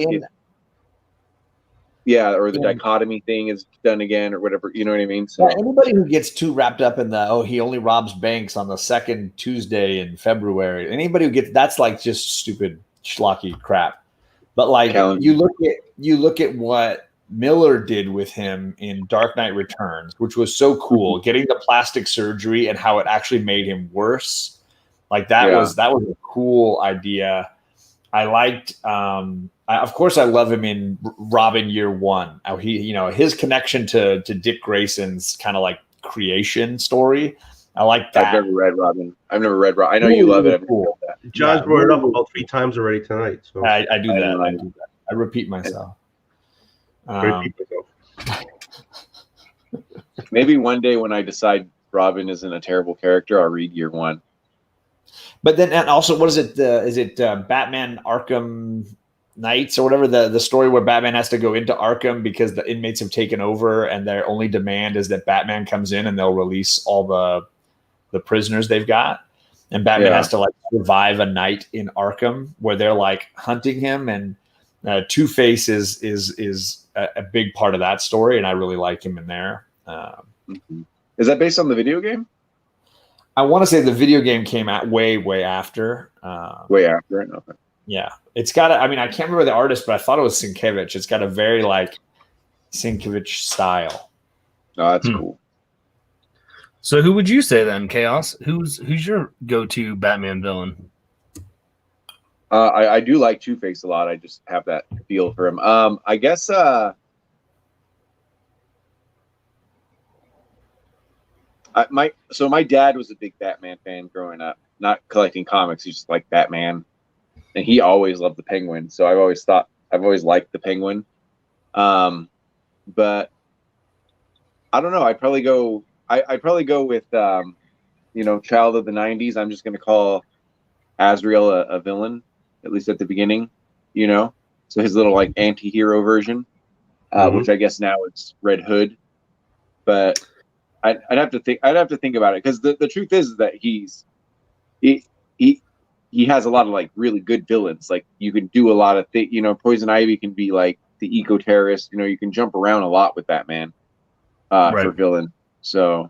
or the dichotomy thing is done again or whatever. You know what I mean? So anybody who gets too wrapped up in he only robs banks on the second Tuesday in February. Anybody who gets that's like just stupid schlocky crap. But like you look at what Miller did with him in Dark Knight Returns, which was so cool, getting the plastic surgery and how it actually made him worse. Like that was a cool idea. I liked, of course, I love him in Robin Year One. How his connection to Dick Grayson's kind of like creation story. I like that. I've never read Robin. I know you love it. Cool. John's brought it up about 3 times already tonight. So I do that. I repeat myself. Maybe one day when I decide Robin isn't a terrible character, I'll read Year One. But then, and also, what is it? Is it Batman Arkham Knights or whatever? The story where Batman has to go into Arkham because the inmates have taken over, and their only demand is that Batman comes in and they'll release all the prisoners they've got. And Batman has to like survive a night in Arkham where they're like hunting him, and Two-Face is a big part of that story, and I really like him in there. Is that based on the video game? I want to say the video game came out way after. Way after it? Okay. Yeah. It's got I can't remember the artist, but I thought it was Sienkiewicz. It's got a very like Sienkiewicz style. Oh, that's cool. So who would you say then, Chaos? Who's your go-to Batman villain? I do like Two-Face a lot. I just have that feel for him. I guess my dad was a big Batman fan growing up, not collecting comics. He just liked Batman, and he always loved the Penguin. So I've always liked the Penguin. But I don't know. I'd probably go with child of the 90s. I'm just going to call Azrael a villain, at least at the beginning, so his little like anti-hero version, which I guess now it's Red Hood, but I'd have to think about it, because the truth is that he has a lot of like really good villains. Like you can do a lot of things. Poison Ivy can be like the eco-terrorist. You can jump around a lot with Batman for villain. So,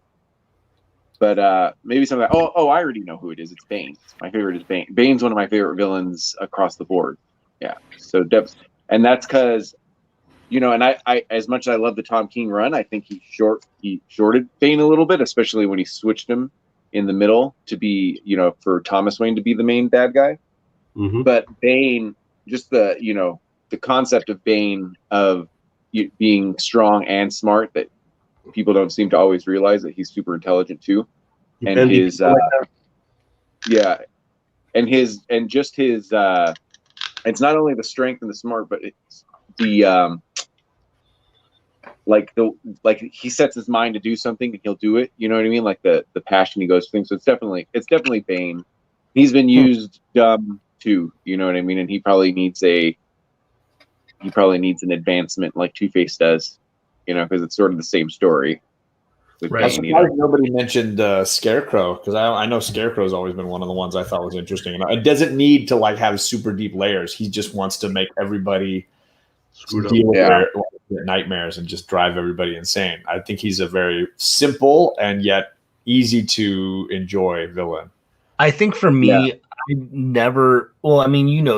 but maybe some of that. Oh, I already know who it is. It's Bane. My favorite is Bane. Bane's one of my favorite villains across the board. Yeah. So and that's because. And I as much as I love the Tom King run, I think he shorted Bane a little bit, especially when he switched him in the middle to be, for Thomas Wayne to be the main bad guy. Mm-hmm. But Bane, just the concept of Bane of being strong and smart, that people don't seem to always realize that he's super intelligent too. And it's not only the strength and the smart, but it's the he sets his mind to do something and he'll do it. You know what I mean? Like the passion he goes through. So it's definitely Bane. He's been used dumb too. You know what I mean? And he probably needs an advancement like Two-Face does. Because it's sort of the same story. Right. I'm surprised nobody mentioned Scarecrow, because I know Scarecrow's always been one of the ones I thought was interesting. And it doesn't need to like have super deep layers. He just wants to make everybody deal with their nightmares and just drive everybody insane. I think he's a very simple and yet easy to enjoy villain. I think for me, I never. Well,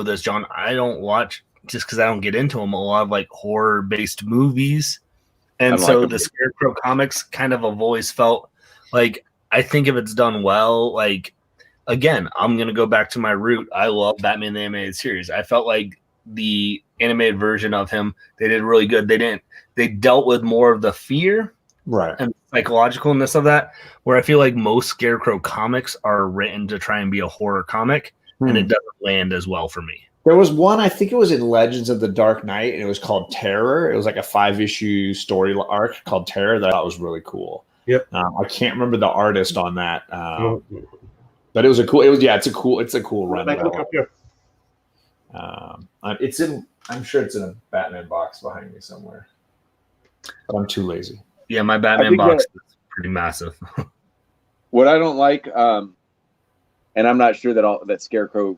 this, John. I don't watch, just because I don't get into them, a lot of like horror-based movies. And so the Scarecrow comics kind of have always felt like, I think if it's done well, like, again, I'm going to go back to my root. I love Batman the Animated Series. I felt like the animated version of him, they did really good. They dealt with more of the fear and psychologicalness of that, where I feel like most Scarecrow comics are written to try and be a horror comic, and it doesn't land as well for me. There was one, I think it was in Legends of the Dark Knight, and it was called Terror. It was like a 5-issue story arc called Terror that I thought was really cool. Yep. I can't remember the artist on that, but it was a cool. It's a cool run. I look up here. It's in. I'm sure it's in a Batman box behind me somewhere, but I'm too lazy. Yeah, my Batman box is pretty massive. What I don't like, and I'm not sure that Scarecrow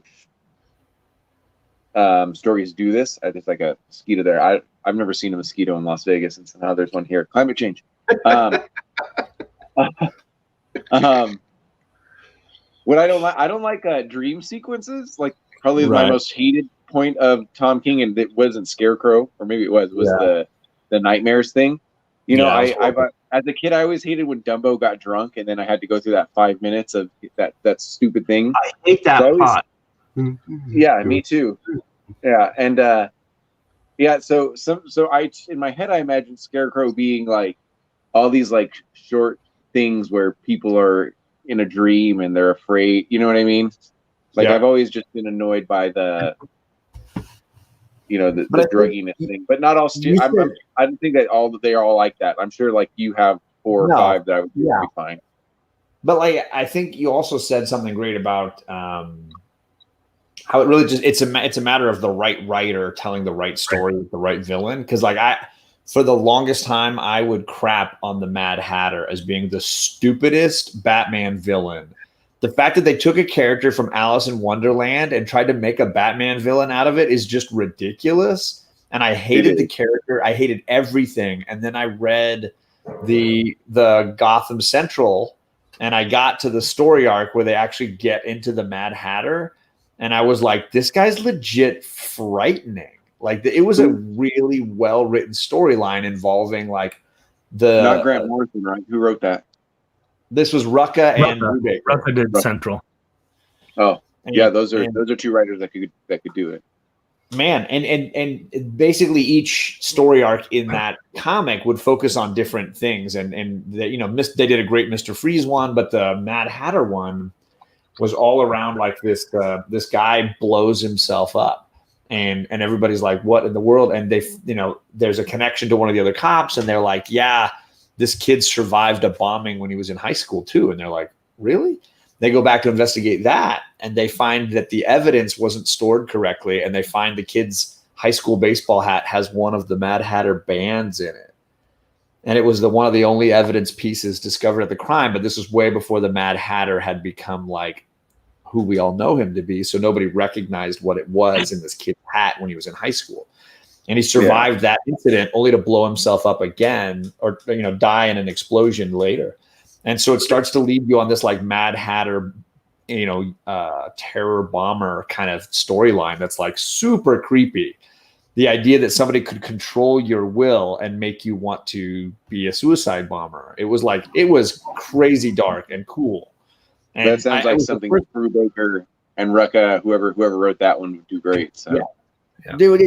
stories do this. I just like a mosquito there. I've never seen a mosquito in Las Vegas, and somehow there's one here. Climate change. What I don't like dream sequences. Like probably my most hated point of Tom King, and it wasn't Scarecrow, or maybe it was the nightmares thing. You know, I as a kid I always hated when Dumbo got drunk, and then I had to go through that 5 minutes of that stupid thing. I hate that pot. Yeah, me too. Yeah, and so I in my head I imagine Scarecrow being like all these like short things where people are in a dream and they're afraid. You know what I mean? Like I've always just been annoyed by the drugginess thing, but not all. I don't think that they are all like that. I'm sure like you have 4 or 5 that I would be fine. But like I think you also said something great about how it really just it's a matter of the right writer telling the right story with the right villain. Because like for the longest time I would crap on the Mad Hatter as being the stupidest Batman villain. The fact that they took a character from Alice in Wonderland and tried to make a Batman villain out of it is just ridiculous. And I hated the character. I hated everything. And then I read the Gotham Central, and I got to the story arc where they actually get into the Mad Hatter. And I was like, this guy's legit frightening. Like it was a really well-written storyline involving like not Grant Morrison, right? Who wrote that? This was Rucka and Brubaker. Rucka did Central. Oh, yeah, those are 2 writers that could do it. Man, and basically each story arc in that comic would focus on different things, and they did a great Mr. Freeze one, but the Mad Hatter one was all around like this guy blows himself up, and everybody's like, what in the world? And they there's a connection to one of the other cops, and they're like, yeah, this kid survived a bombing when he was in high school too. And they're like, really? They go back to investigate that, and they find that the evidence wasn't stored correctly, and they find the kid's high school baseball hat has one of the Mad Hatter bands in it. And it was one of the only evidence pieces discovered at the crime, but this was way before the Mad Hatter had become like who we all know him to be. So nobody recognized what it was in this kid's hat when he was in high school. And he survived that incident only to blow himself up again or, die in an explosion later. And so it starts to lead you on this like Mad Hatter, terror bomber kind of storyline that's like super creepy. The idea that somebody could control your will and make you want to be a suicide bomber. It was crazy dark and cool. And that sounds like something Brubaker and Rucka, whoever wrote that one would do great. So. Yeah. Dude,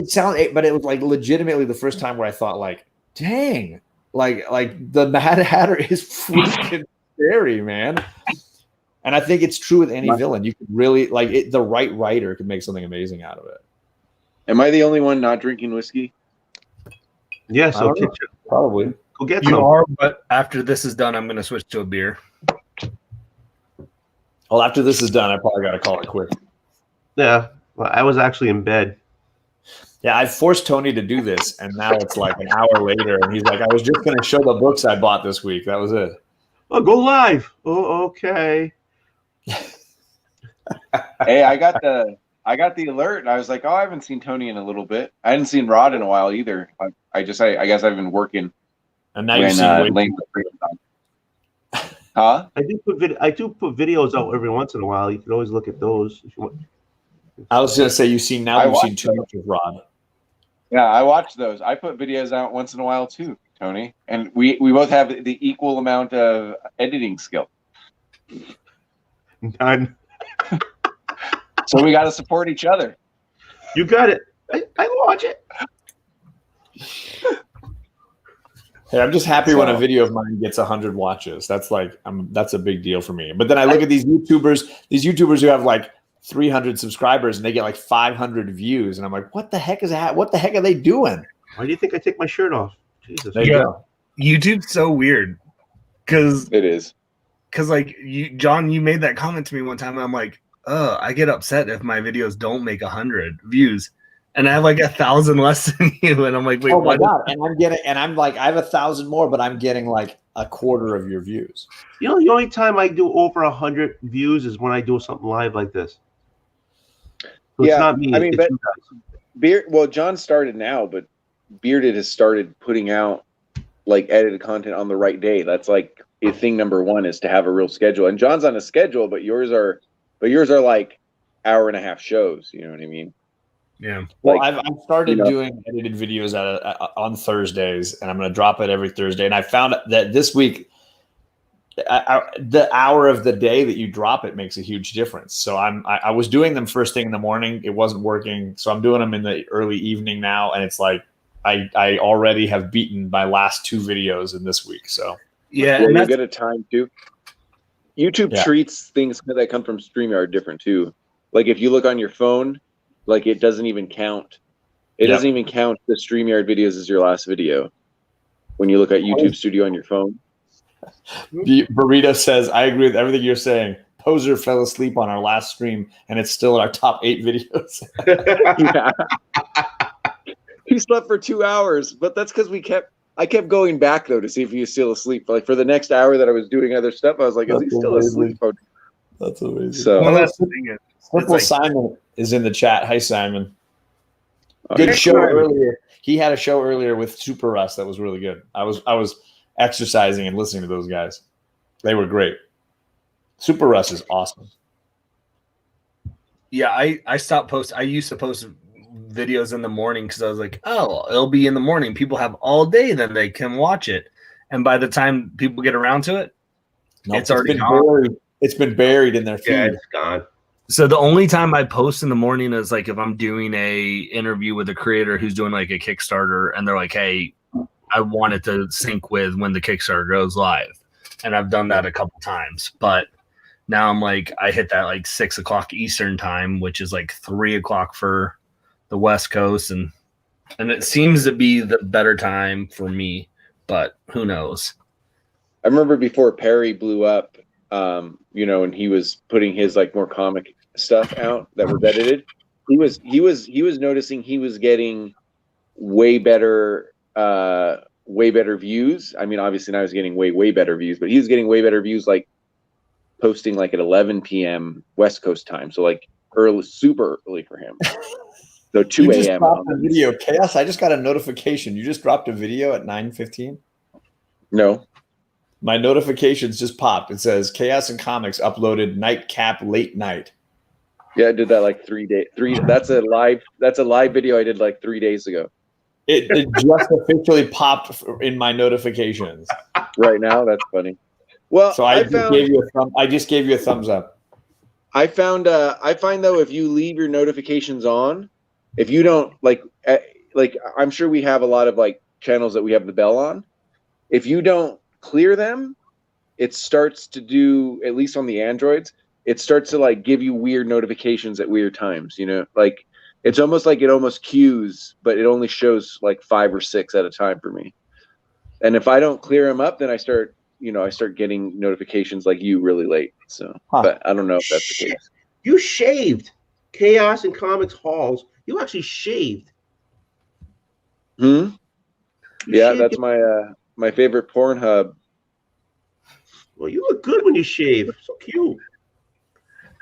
but it was like legitimately the first time where I thought like, dang, like the Mad Hatter is freaking scary, man. And I think it's true with any villain. You could really the right writer could make something amazing out of it. Am I the only one not drinking whiskey? Yeah, so probably. Go get you some. are, but after this is done, I'm going to switch to a beer. Well, after this is done, I probably got to call it quits. Yeah, well, I was actually in bed. Yeah, I forced Tony to do this, and now it's like an hour later, and he's like, I was just going to show the books I bought this week. That was it. Oh, go live. Oh, okay. Hey, I got the alert, and I was like, oh, I haven't seen Tony in a little bit. I hadn't seen Rod in a while either. I guess I've been working. And now you've seen Lane. Huh? I do put videos out every once in a while. You can always look at those if you want. I was going to say you've seen too much of Rod. Yeah, I watch those. I put videos out once in a while too, Tony. And we both have the equal amount of editing skill. None. So we got to support each other. You got it. I watch it. Hey, I'm just happy when a video of mine gets 100 watches. That's like that's a big deal for me. But then I look at these YouTubers who have like 300 subscribers and they get like 500 views, and I'm like, what the heck is that? What the heck are they doing? Why do you think I take my shirt off? Jesus. There you go. YouTube's so weird because It is. like John, you made that comment to me one time, and I'm like, I get upset if my videos don't make 100 views, and I have like 1,000 less than you, and I'm like, wait, Oh my what? God. And I'm like, I have 1,000 more, but I'm getting like a quarter of your views. You know, the only time I do over 100 views is when I do something live like this. So Yeah, it's not me. I mean, it's but- you guys. Well, John started now, but Bearded has started putting out like edited content on the right day. That's like thing number one, is to have a real schedule. And John's on a schedule, but yours are like hour-and-a-half shows. You know what I mean? Yeah. Well, Like, I've started you know. doing edited videos on Thursdays, and I'm going to drop it every Thursday. And I found that this week, the hour of the day that you drop it makes a huge difference. So I was doing them first thing in the morning. It wasn't working. So I'm doing them in the early evening now. And it's like, I already have beaten my last 2 videos in this week. So Yeah. Well, And you that's, get a time too. YouTube treats things that come from StreamYard different too. Like if you look on your phone, like it doesn't even count. It doesn't even count the StreamYard videos as your last video when you look at YouTube Studio on your phone. Burrito says, I agree with everything you're saying. Poser fell asleep on our last stream, and it's still in our top 8 videos. Yeah. He slept for 2 hours, but that's because I kept going back though to see if he was still asleep. Like for the next hour that I was doing other stuff, I was like, is he still asleep? That's amazing. So well, that's the thing is, Simple like- Simon is in the chat. Hi, Simon. Okay. Good show earlier. He had a show earlier with Super Russ that was really good. I was exercising and listening to those guys. They were great. Super Russ is awesome. yeah, I stopped posting. I used to post videos in the morning because I was like, oh, it'll be in the morning. People have all day, then they can watch it. And by the time people get around to it, it's already been gone. buried. It's been buried in their feed. Yeah, it's gone. So the only time I post in the morning is like if I'm doing a interview with a creator who's doing like a Kickstarter, and they're like, hey, I want it to sync with when the Kickstarter goes live. And I've done that a couple times, but now I'm like, I hit that like 6 o'clock Eastern time, which is like 3 o'clock for the West Coast. And it seems to be the better time for me, but who knows? I remember before Perry blew up, and he was putting his like more comic stuff out that was edited. He was noticing he was getting way better views. I mean, obviously now he's getting way better views, but he was getting way better views like posting like at 11 p.m. West Coast time. So like early, super early for him. So 2 You just a.m. dropped a video. Chaos, I just got a notification. You just dropped a video at 9:15? No. My notifications just popped. It says Chaos and Comics uploaded Nightcap Late Night. Yeah, I did that like 3 days. That's a live video I did like 3 days ago. It just officially popped in my notifications. Right now, that's funny. Well, So I just gave you a thumbs up. I find though, if you leave your notifications on, if you don't like I'm sure we have a lot of like channels that we have the bell on. If you don't clear them, it starts to do, at least on the Androids, it starts to like give you weird notifications at weird times, like it's almost like it almost queues, but it only shows like 5 or 6 at a time for me. And if I don't clear them up, then I start getting notifications like you really late. So, but I don't know if that's the case. You shaved. Chaos and Comics Halls. You actually shaved. Yeah, shaved that's my favorite Pornhub. Well, you look good when you shave. So cute.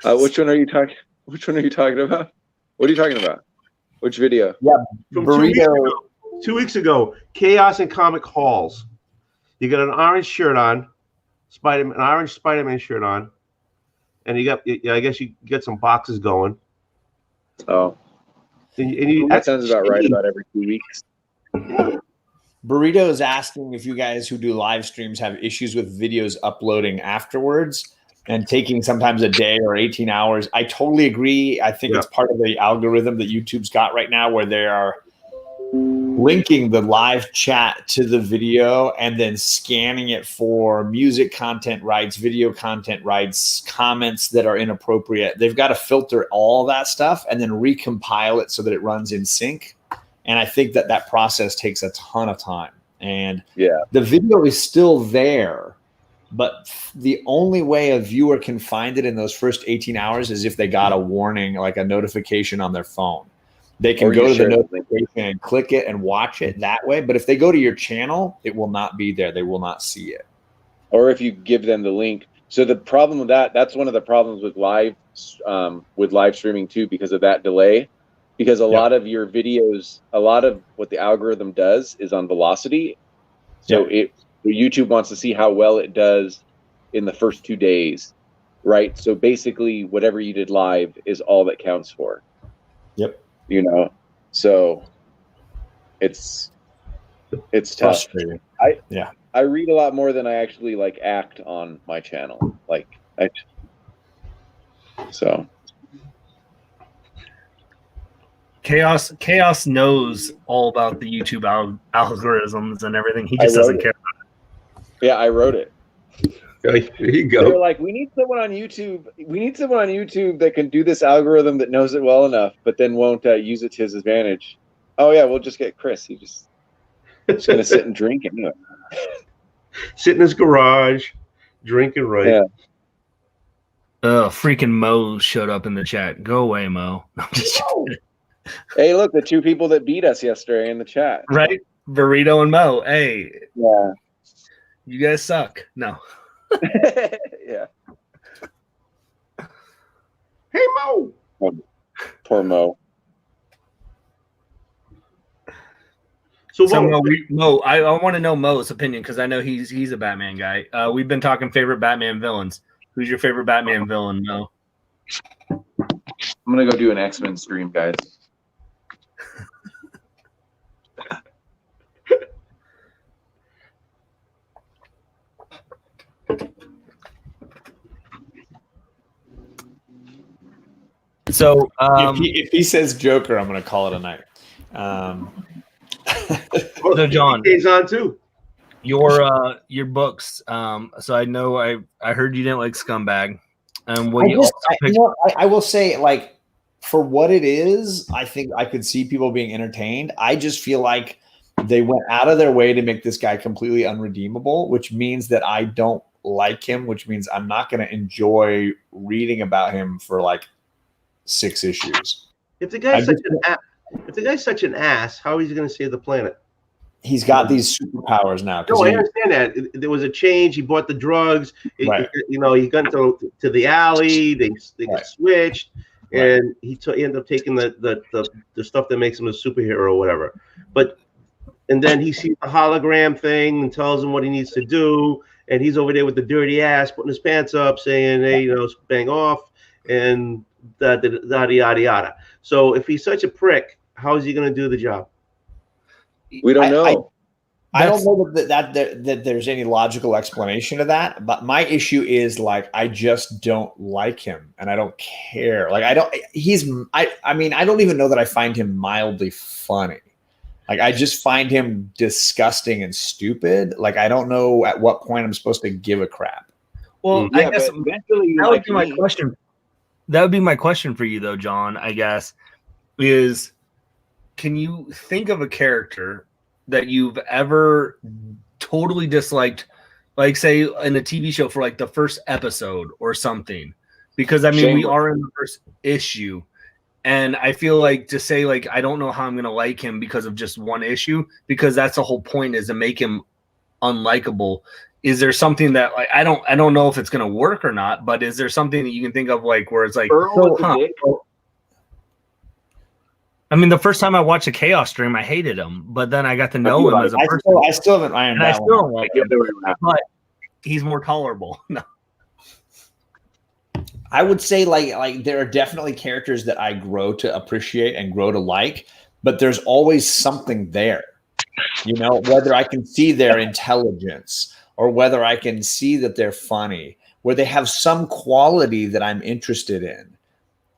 Which one are you talking about? What are you talking about? Which video? Yeah, From Burrito. 2 weeks ago, Chaos and Comic Halls. You got an orange shirt on, an orange Spider-Man shirt on, and I guess you get some boxes going. Oh, And that sounds about right. About every 2 weeks. Burrito is asking if you guys who do live streams have issues with videos uploading afterwards and taking sometimes a day or 18 hours. I totally agree. I think it's part of the algorithm that YouTube's got right now where they are linking the live chat to the video and then scanning it for music content rights, video content rights, comments that are inappropriate. They've got to filter all that stuff and then recompile it so that it runs in sync. And I think that process takes a ton of time. And the video is still there, but the only way a viewer can find it in those first 18 hours is if they got a warning, like a notification on their phone. They can go to the notification and click it and watch it that way. But if they go to your channel, it will not be there. They will not see it. Or if you give them the link. So the problem with that's one of the problems with live streaming too, because of that delay. Because a lot of your videos, a lot of what the algorithm does is on velocity. So YouTube wants to see how well it does in the first 2 days, right? So basically, whatever you did live is all that counts for. Yep. You know, so it's tough. I read a lot more than I actually like act on my channel. So Chaos knows all about the YouTube algorithms and everything. He just doesn't care. Yeah, I wrote it. There you go. They're like, we need someone on YouTube. We need someone on YouTube that can do this algorithm that knows it well enough, but then won't use it to his advantage. Oh yeah, we'll just get Chris. He's just gonna sit and drink anyway. Sit in his garage, drinking right. Yeah. Freaking Mo showed up in the chat. Go away, Mo. I'm just Hey, look, the two people that beat us yesterday in the chat. Right? Burrito and Mo. Hey. Yeah. You guys suck. No. Yeah. Hey, Mo. Oh, poor Mo. So Mo, I want to know Mo's opinion because I know he's a Batman guy. We've been talking favorite Batman villains. Who's your favorite Batman villain, Mo? I'm gonna go do an X-Men stream, guys. So if he says Joker, I'm going to call it a night. So John, he's on too. Your books. So I know I heard you didn't like Scumbag, and I will say, like, for what it is, I think I could see people being entertained. I just feel like they went out of their way to make this guy completely unredeemable, which means that I don't like him, which means I'm not going to enjoy reading about him for like 6 issues. If the guy's such an ass, how is he going to save the planet? He's got these superpowers now. No, I understand that. There was a change. He bought the drugs. He got into the alley. They got switched, and he ended up taking the stuff that makes him a superhero or whatever. And then he sees the hologram thing and tells him what he needs to do. And he's over there with the dirty ass, putting his pants up, saying, "Hey, bang off," and yada yada yada. So if he's such a prick, how is he going to do the job? We don't know. I don't know that there's any logical explanation to that. But my issue is, like, I just don't like him, and I don't care. Like, I don't even know that I find him mildly funny. Like, I just find him disgusting and stupid. Like, I don't know at what point I'm supposed to give a crap. Well, I guess that would be my question. That would be my question for you, though, John, I guess, is can you think of a character that you've ever totally disliked, like, say, in a TV show for, like, the first episode or something? Because, I mean, we are in the first issue. And I feel like to say, like, I don't know how I'm going to like him because of just one issue, because that's the whole point, is to make him unlikable. Is there something that, like, I don't know if it's going to work or not, but is there something that you can think of, like, where it's like, I mean, the first time I watched a Chaos stream, I hated him, but then I got to know him as a person. I still haven't ironed and out. I still don't like him, but he's more tolerable. No. I would say like there are definitely characters that I grow to appreciate and grow to like, but there's always something there, whether I can see their intelligence or whether I can see that they're funny, where they have some quality that I'm interested in.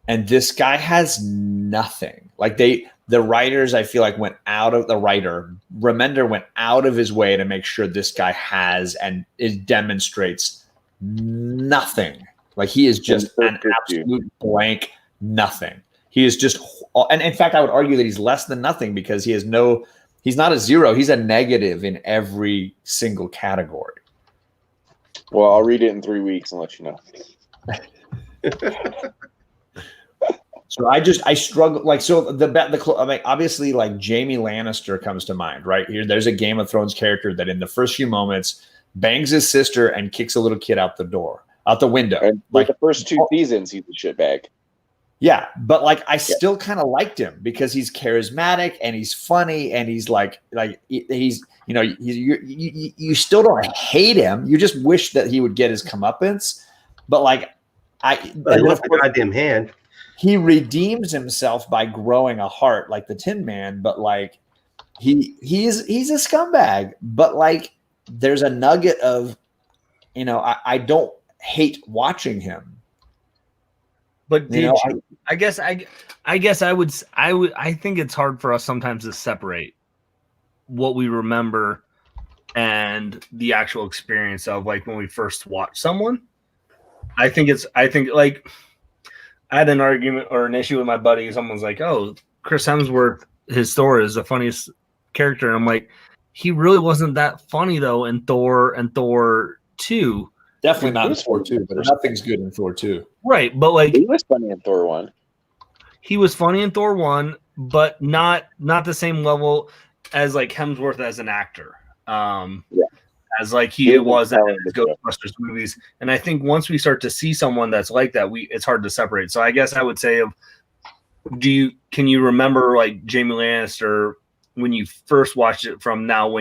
and this guy has nothing. Like the writers, I feel like Remender went out of his way to make sure this guy has and it demonstrates nothing. Like he is just an absolute blank nothing. He is just, and in fact, I would argue that he's less than nothing because he's not a zero. He's a negative in every single category. Well, I'll read it in 3 weeks and let you know. So I struggle. Like, so I mean, obviously, like Jaime Lannister comes to mind, right? There's a Game of Thrones character that in the first few moments bangs his sister and kicks a little kid out the window. And like the first 2 seasons, he's a shitbag. Yeah, but like I still kind of liked him because he's charismatic and he's funny and he's he's you still don't hate him. You just wish that he would get his comeuppance. But like I left the goddamn hand. He redeems himself by growing a heart like the Tin Man, but like he's a scumbag. But like there's a nugget of, I don't hate watching him. But I think it's hard for us sometimes to separate what we remember and the actual experience of like when we first watch someone. I think like I had an argument or an issue with my buddy. Someone's like, "Oh, Chris Hemsworth, his Thor is the funniest character." And I'm like, he really wasn't that funny though in Thor and Thor 2. Definitely not in Thor 2, but nothing's good in Thor 2. Right, but like he was funny in Thor 1. He was funny in Thor 1, but not the same level as like Hemsworth as an actor. As like he was in his Ghostbusters movies. And I think once we start to see someone that's like that, it's hard to separate. So I guess I would say can you remember like Jaime Lannister when you first watched it from now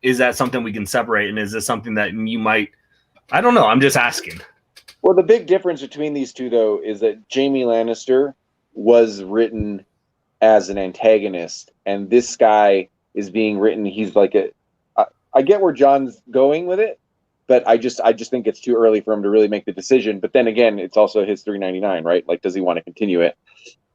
is that something we can separate? And is this something that you might, I don't know. I'm just asking. Well, the big difference between these two, though, is that Jaime Lannister was written as an antagonist, and this guy is being written. He's like I get where John's going with it, but I just think it's too early for him to really make the decision. But then again, it's also his $3.99, right? Like, does he want to continue it?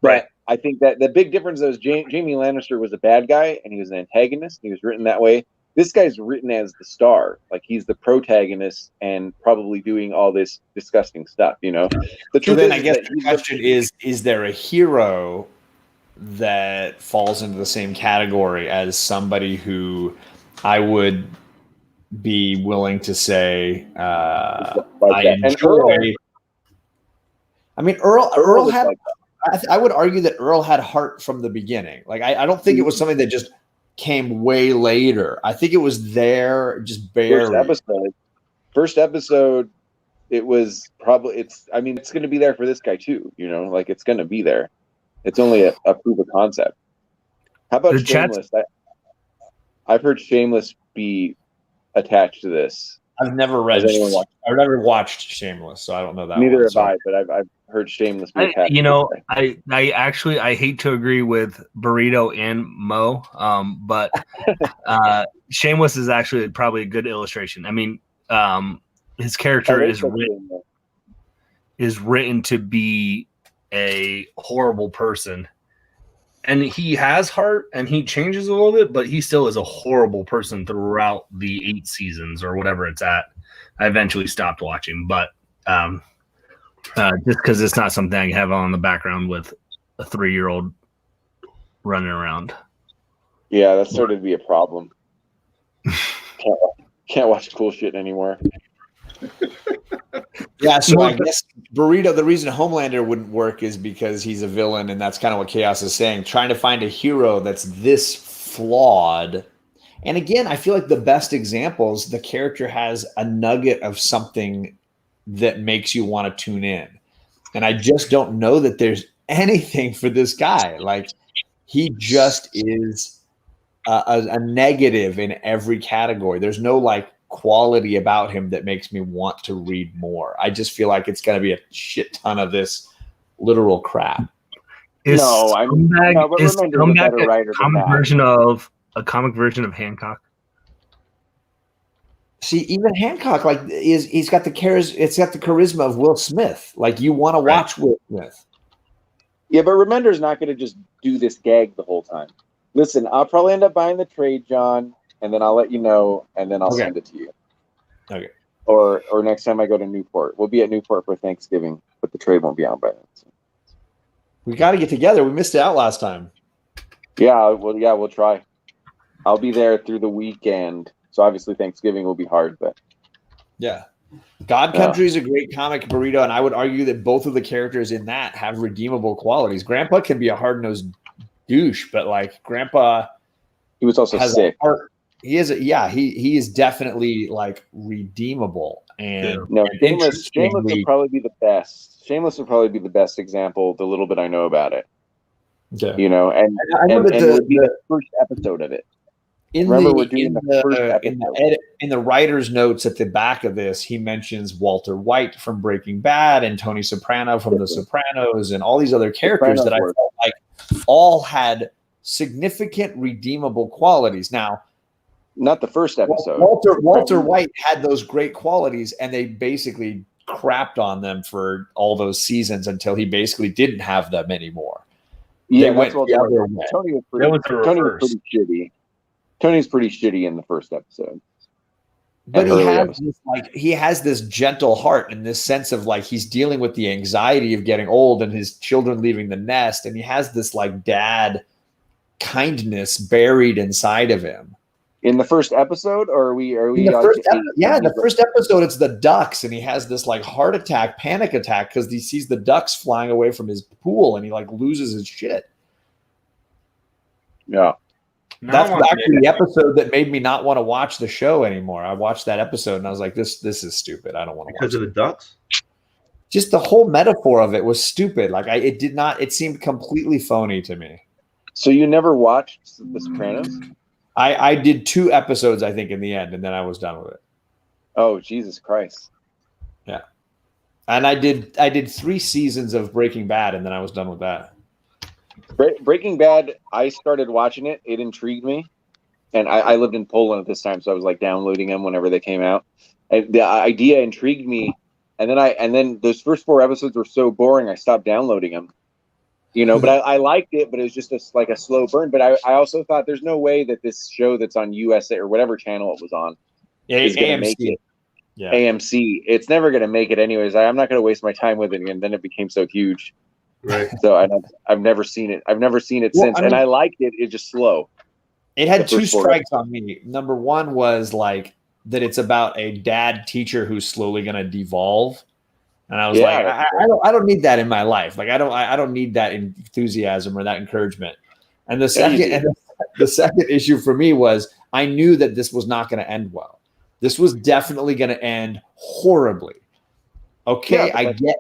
Right. But I think that the big difference is Jaime Lannister was a bad guy, and he was an antagonist. He was written that way. This guy's written as the star, like he's the protagonist and probably doing all this disgusting stuff, The truth I guess the question is there a hero that falls into the same category as somebody who I would be willing to say I enjoy? Earl had, I would argue that Earl had heart from the beginning. Like I don't think it was something that just came way later. I think it was there just barely. First episode, it was probably it's going to be there for this guy too. Like it's going to be there. It's only a proof of concept. How about Shameless? I've heard Shameless be attached to this. I've never read. I've never watched Shameless, so I don't know that. Neither have I, but I've heard Shameless be attached. I actually hate to agree with Burrito and Mo, but Shameless is actually probably a good illustration. I mean, his character is written to be a horrible person, and he has heart and he changes a little bit, but he still is a horrible person throughout the 8 seasons or whatever it's at. I eventually stopped watching, but just because it's not something I have on the background with a 3-year-old running around. Yeah, that's started to be a problem. Can't watch cool shit anymore. Yeah, so I guess Burrito, the reason Homelander wouldn't work is because he's a villain, and that's kind of what Chaos is saying. Trying to find a hero that's this flawed. And again, I feel like the best examples, the character has a nugget of something that makes you want to tune in. And I just don't know that there's anything for this guy. Like, he just is a negative in every category. There's no like quality about him that makes me want to read more. I just feel like it's going to be a shit ton of this literal crap. Is Scumbag a comic version of Hancock? See, even Hancock, like, he's got the charisma of Will Smith. Like, you want to watch Will Smith. Yeah, but Remender's not going to just do this gag the whole time. Listen, I'll probably end up buying the trade, John, and then I'll let you know, and then I'll Okay. send it to you. Okay. Or next time I go to Newport. We'll be at Newport for Thanksgiving, but the trade won't be out by then. So. We got to get together. We missed it out last time. Yeah, we'll try. I'll be there through the weekend. So obviously Thanksgiving will be hard, but Yeah. God Country is a great comic, Burrito, and I would argue that both of the characters in that have redeemable qualities. Grandpa can be a hard-nosed douche, but like Grandpa, he was also sick. He is definitely like redeemable. And no, Shameless would probably be the best. Shameless would probably be the best example. The little bit I know about it, okay. You know, and it would be the first episode of it. Remember, we're doing the first episode. In the writer's notes at the back of this, he mentions Walter White from Breaking Bad and Tony Soprano from The Sopranos and all these other characters that I felt like all had significant redeemable qualities. Now, not the first episode. Walter White had those great qualities, and they basically crapped on them for all those seasons until he basically didn't have them anymore. Yeah, that's what Tony was pretty shitty. Tony's pretty shitty in the first episode. But he has this gentle heart and this sense of like he's dealing with the anxiety of getting old and his children leaving the nest, and he has this like dad kindness buried inside of him. In the first episode, or are we the first episode, it's the ducks, and he has this like panic attack because he sees the ducks flying away from his pool, and he like loses his shit. Yeah. That's actually the episode that made me not want to watch the show anymore. I watched that episode and I was like, this is stupid. I don't want to watch it. Because of the ducks? Just the whole metaphor of it was stupid. Like it seemed completely phony to me. So you never watched The Sopranos? I did 2 episodes, I think, in the end, and then I was done with it. Oh, Jesus Christ. Yeah. And I did 3 seasons of Breaking Bad, and then I was done with that. Breaking Bad, I started watching it. It intrigued me. And I lived in Poland at this time, so I was like downloading them whenever they came out. And the idea intrigued me. And then those first 4 episodes were so boring, I stopped downloading them. You know, but I liked it, but it was just a slow burn. But I also thought there's no way that this show that's on USA or whatever channel it was on is going to make it. Yeah. AMC. It's never going to make it anyways. I'm not going to waste my time with it. And then it became so huge. Right. So I've never seen it. I've never seen it since. And I liked it. It's just slow. It had 2 strikes on me. Number one was like that it's about a dad teacher who's slowly going to devolve. And I was like, I don't need that in my life. Like I don't need that enthusiasm or that encouragement. And the second issue for me was I knew that this was not going to end well. This was definitely going to end horribly. Okay, I get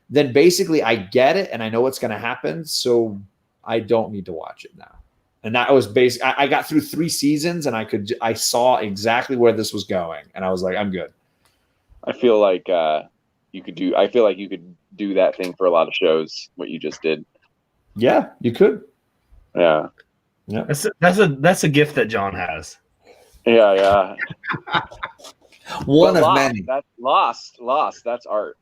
then basically I get it and I know what's going to happen, so I don't need to watch it now. And that was I got through 3 seasons and I saw exactly where this was going, and I was like, I'm good. I feel like you could do that thing for a lot of shows, what you just did. Yeah, you could. Yeah. Yeah. That's a gift that John has. Yeah. One of many. That's Lost. That's art.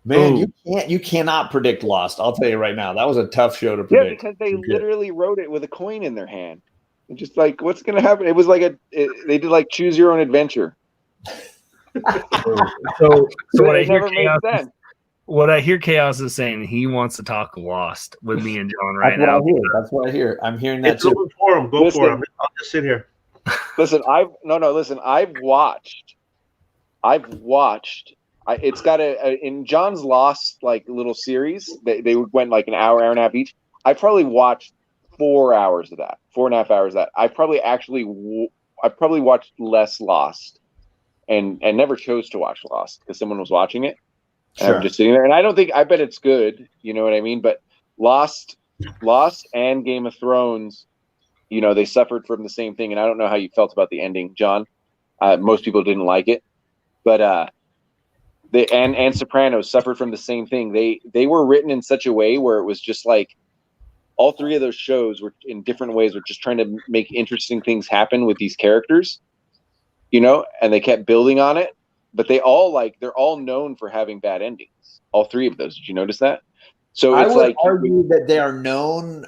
Man, you cannot predict Lost. I'll tell you right now. That was a tough show to predict. Yeah, because they literally wrote it with a coin in their hand. And just like, what's going to happen? It was like they did like choose your own adventure. So what I hear Chaos is saying, he wants to talk Lost with me and John right now. That's what I hear. I'm hearing that too. Go for him. I'll just sit here. Listen, I've watched. It's got in John's Lost like little series. They went like an hour and a half each. I probably watched 4 hours of that, 4.5 hours of that. I probably watched less Lost. And never chose to watch Lost because someone was watching it. And sure. I'm just sitting there. And I bet it's good. You know what I mean? But Lost and Game of Thrones, you know, they suffered from the same thing. And I don't know how you felt about the ending, John. Most people didn't like it. But and Sopranos suffered from the same thing. They were written in such a way where it was just like all 3 of those shows were in different ways. Were just trying to make interesting things happen with these characters. You know, and they kept building on it, but they're all known for having bad endings. All 3 of those. Did you notice that? So I it's would like argue that they are known.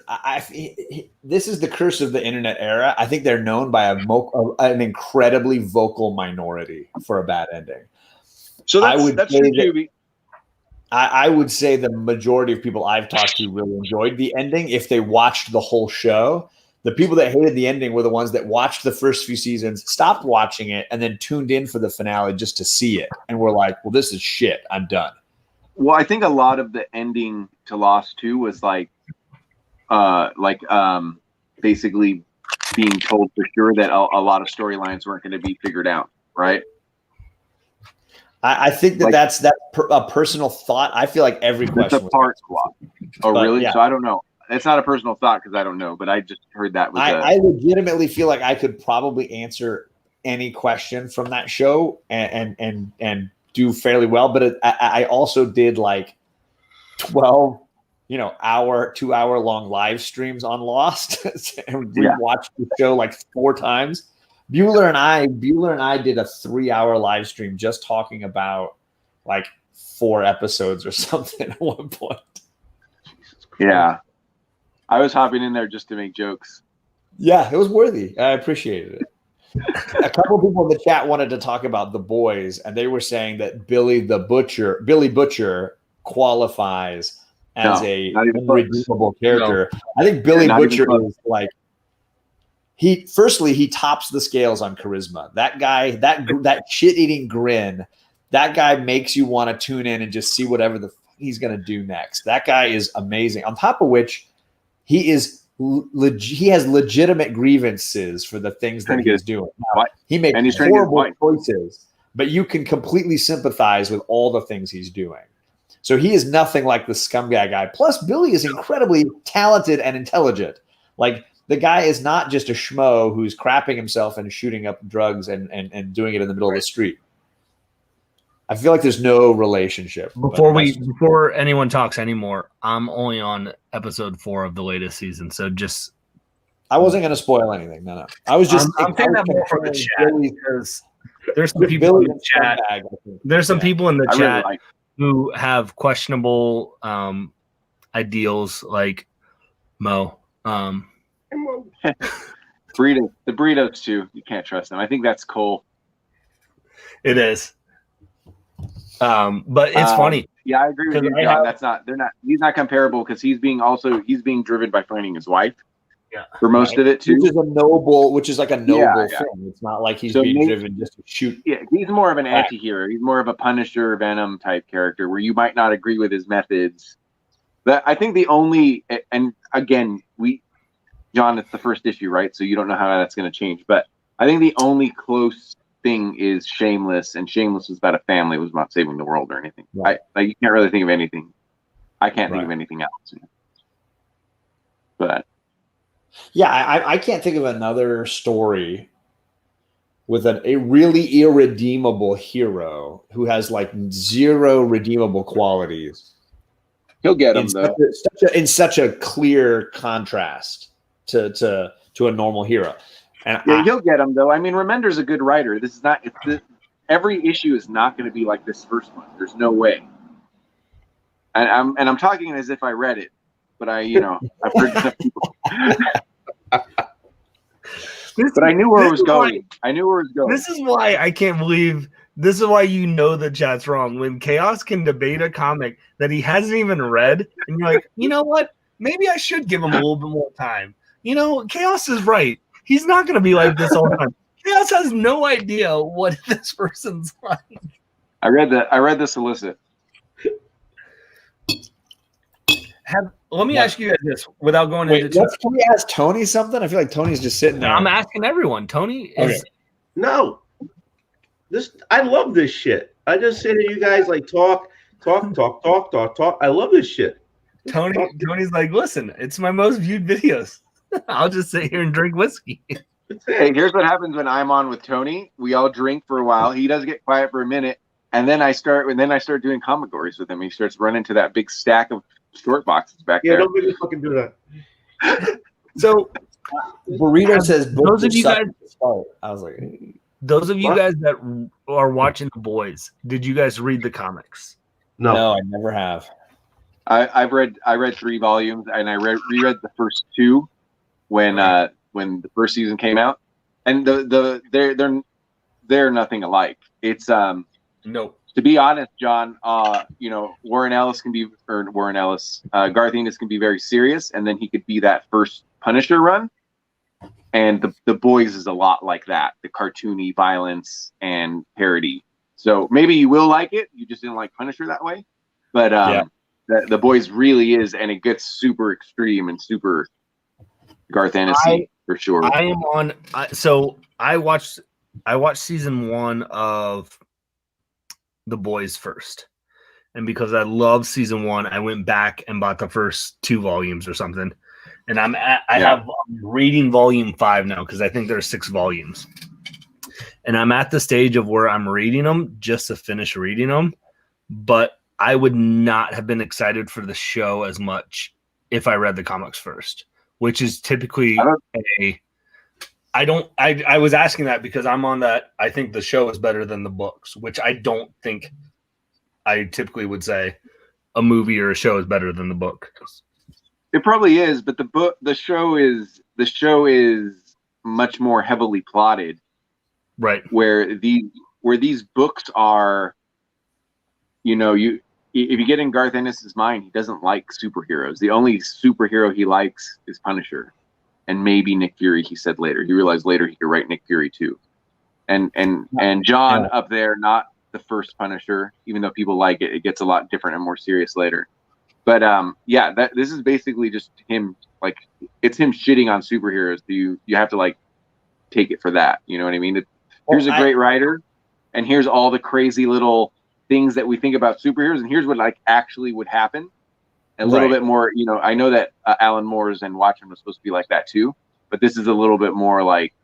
This is the curse of the internet era. I think they're known by an incredibly vocal minority for a bad ending. so I would that's say true that- too. I would say the majority of people I've talked to really enjoyed the ending if they watched the whole show. The people that hated the ending were the ones that watched the first few seasons, stopped watching it, and then tuned in for the finale just to see it. And were like, well, this is shit. I'm done. Well, I think a lot of the ending to Lost 2 was basically being told for sure that a lot of storylines weren't going to be figured out, right? I think that's a personal thought. I feel like every That's question a part swap. Oh, But, really? yeah. So I don't know. It's not a personal thought because I don't know, but I just heard that was I legitimately feel like I could probably answer any question from that show and do fairly well. But I also did like 12, 2-hour long live streams on Lost and rewatched the show like 4 times. Bueller and I did a 3-hour live stream just talking about like 4 episodes or something at one point. Yeah. I was hopping in there just to make jokes. Yeah, it was worthy. I appreciated it. A couple people in the chat wanted to talk about The Boys, and they were saying that Billy Butcher qualifies as a unredeemable character. No. I think Billy Butcher is like he tops the scales on charisma. That guy, that shit-eating grin, that guy makes you want to tune in and just see whatever the he's going to do next. That guy is amazing. On top of which, he has legitimate grievances for the things that he's doing. Now, he makes horrible choices, but you can completely sympathize with all the things he's doing. So he is nothing like the scumbag guy. Plus, Billy is incredibly talented and intelligent. Like, the guy is not just a schmo who's crapping himself and shooting up drugs and doing it in the middle of the street. I feel like there's no relationship. Before anyone talks anymore, I'm only on episode 4 of the latest season, so just I wasn't going to spoil anything. No. I was just I'm saying that more for the chat because there's some people in the chat. There's some people in the chat who have questionable ideals, like Mo. The burritos too. You can't trust them. I think that's Cole. It is. But it's funny. Yeah, I agree with you, John. He's not comparable because he's being driven by finding his wife. Yeah. For most of it too. Which is like a noble thing. It's not like he's being driven just to shoot. Yeah, he's more of an anti-hero. He's more of a Punisher, Venom type character where you might not agree with his methods. But I think the only, and again, John, it's the first issue, right? So you don't know how that's going to change. But I think the only close thing is Shameless, and Shameless was about a family. It was not saving the world or anything. Right. You can't really think of anything. I can't think of anything else. But yeah, I can't think of another story with a really irredeemable hero who has like 0 redeemable qualities. He'll get them though. In such a clear contrast to a normal hero. And he'll get them though. I mean, Remender's a good writer. This is not. Every issue is not going to be like this first one. There's no way. And I'm talking as if I read it, but I've heard enough people. But I knew where it was going. This is why I can't believe. This is why the chat's wrong. When Chaos can debate a comic that he hasn't even read, and you're like, you know what? Maybe I should give him a little bit more time. Chaos is right. He's not going to be like this all the time. Chaos has no idea what this person's like. I read the solicit. Let me ask you guys this without going into. Can we ask Tony something? I feel like Tony's just sitting there. I'm asking everyone. Tony is. No. I love this shit. I just say to you guys, like, talk. I love this shit. Tony's like, listen, it's my most viewed videos. I'll just sit here and drink whiskey. Hey, here's what happens when I'm on with Tony. We all drink for a while. He does get quiet for a minute, and then I start doing comic stories with him. He starts running to that big stack of short boxes back there. Yeah, don't really fucking do that. So, Burrito says, those of you guys. I was like, those of you guys that are watching The Boys, did you guys read the comics? No, I never have. I read 3 volumes, and I reread the first 2 when the first season came out, and they're nothing alike. It's Nope. To be honest, John, Warren Ellis Garth Ennis can be very serious, and then he could be that first Punisher run. And the Boys is a lot like that, the cartoony violence and parody. So maybe you will like it. You just didn't like Punisher that way. But the Boys really is, and it gets super extreme and super Garth Ennis for sure. I am on. So I watched season 1 of The Boys first, and because I love season 1, I went back and bought the first 2 volumes or something. And I'm reading volume 5 now because I think there's 6 volumes. And I'm at the stage of where I'm reading them just to finish reading them. But I would not have been excited for the show as much if I read the comics first, which is typically I was asking that because I'm on that. I think the show is better than the books, which I don't think I typically would say a movie or a show is better than the book. It probably is, but the show is much more heavily plotted. Right. Where these books are, if you get in Garth Ennis's mind, he doesn't like superheroes. The only superhero he likes is Punisher, and maybe Nick Fury. He said later. He realized later he could write Nick Fury too, and John up there, not the first Punisher, even though people like it. It gets a lot different and more serious later. But this is basically just him. Like, it's him shitting on superheroes. You have to like take it for that. You know what I mean? Here's a great writer, and here's all the crazy little things that we think about superheroes, and here's what like actually would happen. A little bit more. I know that Alan Moore's and Watchmen was supposed to be like that too, but this is a little bit more like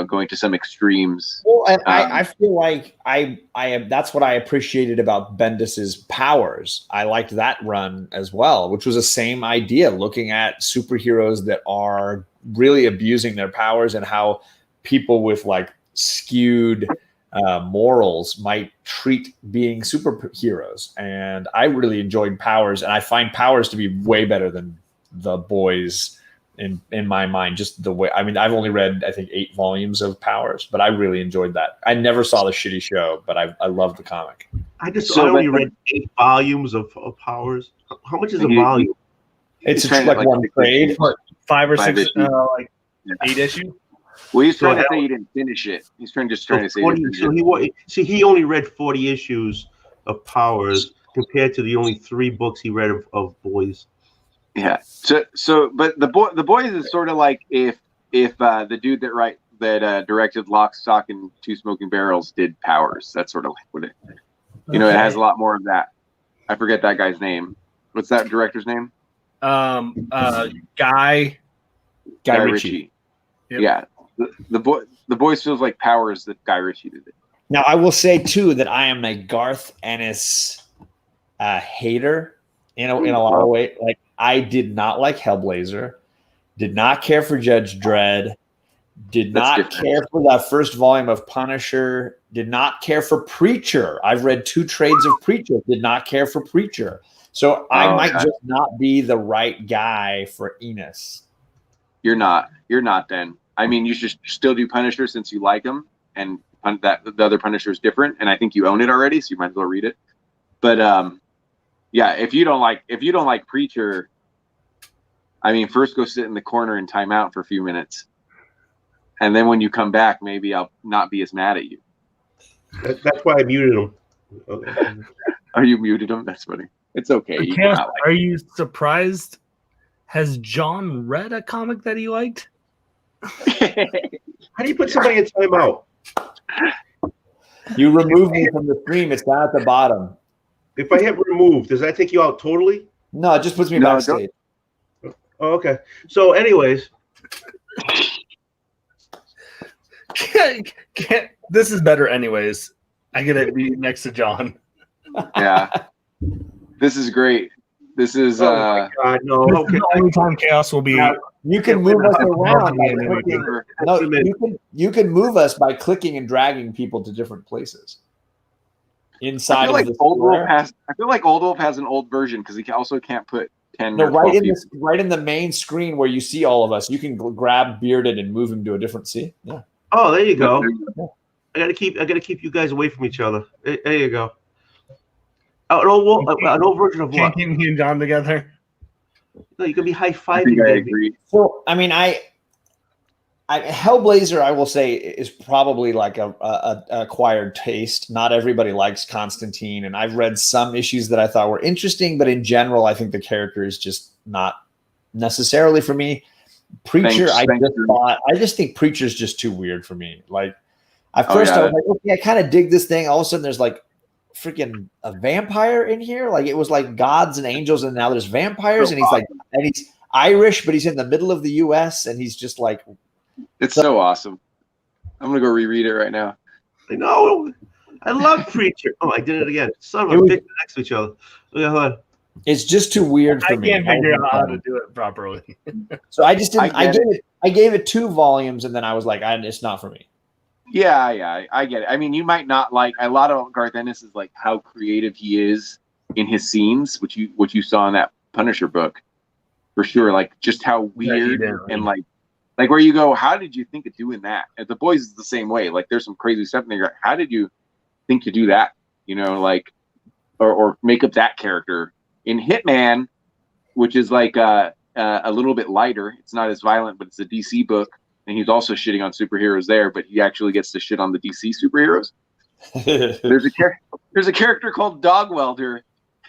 going to some extremes. Well, and I feel like I am. That's what I appreciated about Bendis's Powers. I liked that run as well, which was the same idea, looking at superheroes that are really abusing their powers and how people with like skewed morals might treat being superheroes. And I really enjoyed Powers, and I find Powers to be way better than the Boys. In my mind, just the way, I mean, I've only read, I think, 8 volumes of Powers, but I really enjoyed that. I never saw the shitty show, but I love the comic. I only read 8 volumes of Powers. How much is a volume? It's like one trade. 5 or 6, issues. like 8 issues. Well, he's trying to say he didn't finish it. He's trying to say 40, he only read 40 issues of Powers compared to the only 3 books he read of Boys. Yeah. But the Boys is sort of like if the dude that directed Lock, Stock, and Two Smoking Barrels did Powers. That's sort of like what it. It has a lot more of that. I forget that guy's name. What's that director's name? Guy Ritchie. Yep. Yeah. The Boys feels like Powers that Guy Ritchie did it. Now I will say too that I am a Garth Ennis hater in a lot of ways. Like, I did not like Hellblazer, did not care for Judge Dredd, did not care for that first volume of Punisher, did not care for Preacher. I've read 2 trades of Preacher, did not care for Preacher. So I might just not be the right guy for Ennis. You're not then. I mean, you should still do Punisher since you like him, and that the other Punisher is different, and I think you own it already, so you might as well read it. But if you don't like Preacher, I mean, first go sit in the corner and time out for a few minutes. And then when you come back, maybe I'll not be as mad at you. That's why I muted him. Okay. Oh, you muted him? That's funny. It's okay. Are you surprised? Has John read a comic that he liked? How do you put somebody in timeout? You remove me from the stream. It's down at the bottom. If I hit remove, does that take you out totally? No, it just puts me backstage. Oh, okay. So, anyways, this is better. Anyways, I get to be next to John. Yeah, this is great. This is oh my God, no. This is the only time chaos will be. You can move us around. You can move us by clicking and dragging people to different places. inside I feel like of the Old Wolf square. has. I feel like Old Wolf has an old version because he also can't put 10 No, or 12 people. right in the main screen where you see all of us, you can grab Bearded and move him to a different seat. Yeah. Oh, there you go. Yeah. I gotta keep you guys away from each other. There you go. An old version of Can't what? keep me and John together. No, you could be high I fiving, think I baby. agree. So, I mean, I Hellblazer, I will say, is probably like a acquired taste. Not everybody likes Constantine, and I've read some issues that I thought were interesting, but in general, I think the character is just not necessarily for me. Preacher, I just think Preacher's just too weird for me. Like, at first I was like, okay, I kind of dig this thing. All of a sudden, there's like freaking a vampire in here. Like, it was like gods and angels, and now there's vampires, and he's Irish, but he's in the middle of the U.S., and he's just like. It's so awesome. I'm gonna go reread it right now. I know. I love Preacher. Oh, I did it again. Son of a bitch next to each other. Look at that. It's just too weird for me. I can't figure out how to do it properly. So I just didn't. I gave it 2 volumes, and then I was like, it's not for me. Yeah, I get it. I mean, you might not like a lot of Garth Ennis is like how creative he is in his scenes, which you saw in that Punisher book, for sure. Like just how weird and like where you go, how did you think of doing that? And The Boys is the same way. Like there's some crazy stuff in there. How did you think to do that? You know, like or make up that character in Hitman, which is like a little bit lighter. It's not as violent, but it's a DC book, and he's also shitting on superheroes there. But he actually gets to shit on the DC superheroes. There's a character called Dog Welder.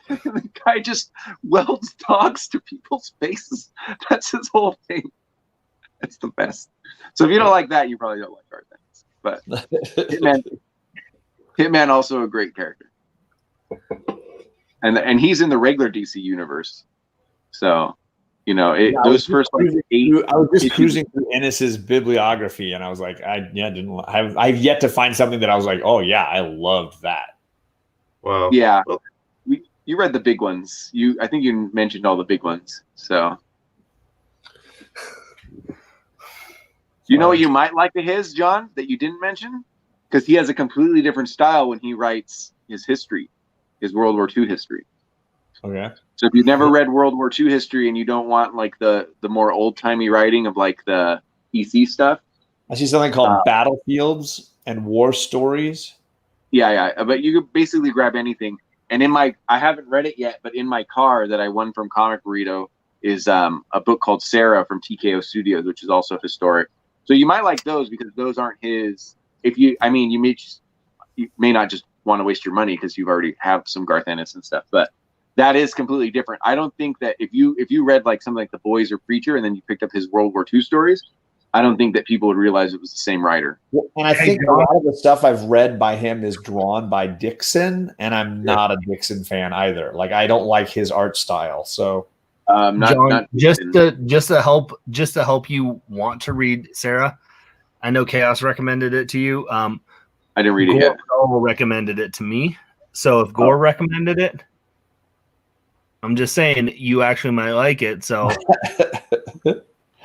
The guy just welds dogs to people's faces. That's his whole thing. It's the best. So if you don't like that, you probably don't like Garth Ennis. But Hitman also a great character, and he's in the regular DC universe. So, you know, those first like 8. I was just cruising through Ennis's bibliography, and I was like, I've yet to find something that I was like, oh yeah, I loved that. Wow. Yeah, you read the big ones. I think you mentioned all the big ones. So. You know what you might like of his, John, that you didn't mention? Because he has a completely different style when he writes his history, his World War II history. Okay. So if you've never read World War II history and you don't want like the more old-timey writing of like the EC stuff. I see something called Battlefields and War Stories. Yeah. But you could basically grab anything. And I haven't read it yet, but in my car that I won from Comic Burrito is a book called Sarah from TKO Studios, which is also historic. So you might like those because those aren't his. You may not just want to waste your money because you already have some Garth Ennis and stuff, but that is completely different. I don't think that if you read like something like The Boys or Preacher and then you picked up his World War II stories, I don't think that people would realize it was the same writer. And I think a lot of the stuff I've read by him is drawn by Dixon, and I'm not a Dixon fan either. Like I don't like his art style, so. John, just to help you want to read Sarah. I know Chaos recommended it to you. I didn't read it yet. Gore recommended it to me. So if Gore recommended it, I'm just saying you actually might like it. So,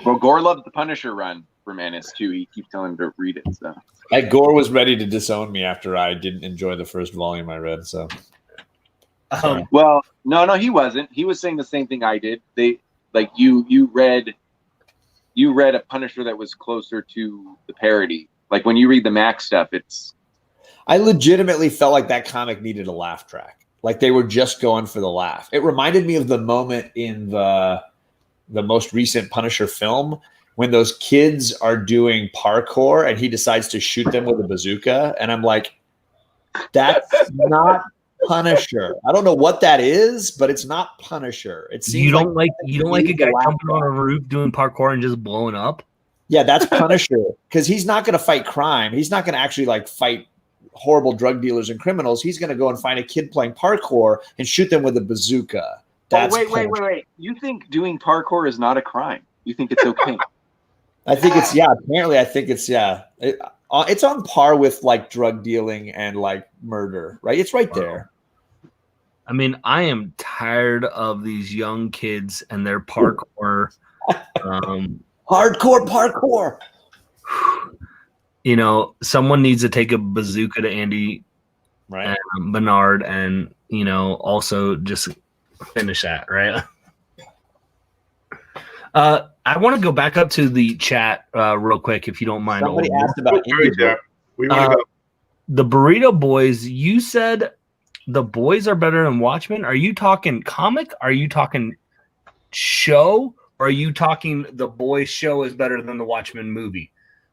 well, Gore loves the Punisher run from Ennis too. He keeps telling him to read it. So, Gore was ready to disown me after I didn't enjoy the first volume I read. So. Well, no, he wasn't. He was saying the same thing I did. You read a Punisher that was closer to the parody. Like when you read the Max stuff, I legitimately felt like that comic needed a laugh track. Like they were just going for the laugh. It reminded me of the moment in the most recent Punisher film when those kids are doing parkour and he decides to shoot them with a bazooka, and I'm like, that's not Punisher. I don't know what that is, but it's not Punisher. It seems you don't like a guy jumping on a roof doing parkour and just blowing up. Yeah, that's Punisher because he's not going to fight crime. He's not going to actually like fight horrible drug dealers and criminals. He's going to go and find a kid playing parkour and shoot them with a bazooka. That's wait. You think doing parkour is not a crime? You think it's okay? I think it's apparently I think it's it's on par with like drug dealing and like murder, right? It's right there. I mean, I am tired of these young kids and their parkour. Hardcore parkour. You know, someone needs to take a bazooka to Andy right? Bernard, and also just finish that, right? I want to go back up to the chat real quick, if you don't mind. Somebody asked about indie books. We want to go. The Burrito Boys. You said the boys are better than Watchmen. Are you talking comic? Are you talking show? Or are you talking the boys show is better than the Watchmen movie?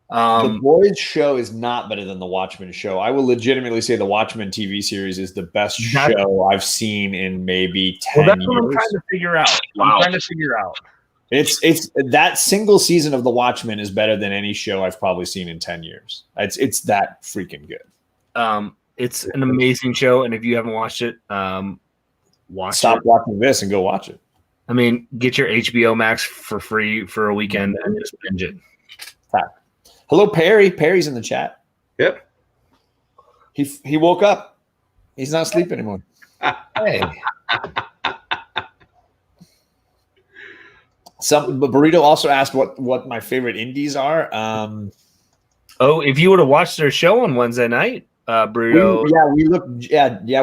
The boys show is not better than the Watchmen show. I will legitimately say the Watchmen TV series is the best show I've seen in maybe 10 years. That's what I'm trying to figure out. I'm trying to figure out. It's that single season of The Watchmen is better than any show I've probably seen in 10 years. It's that freaking good. It's an amazing show, and if you haven't watched it, Stop watching this and go watch it. I mean, get your HBO Max for free for a weekend and just binge it. Hello, Perry. Perry's in the chat. Yep. He woke up. He's not asleep anymore. Hey. Burrito also asked what my favorite indies are. If you would have watched their show on Wednesday night, Burrito.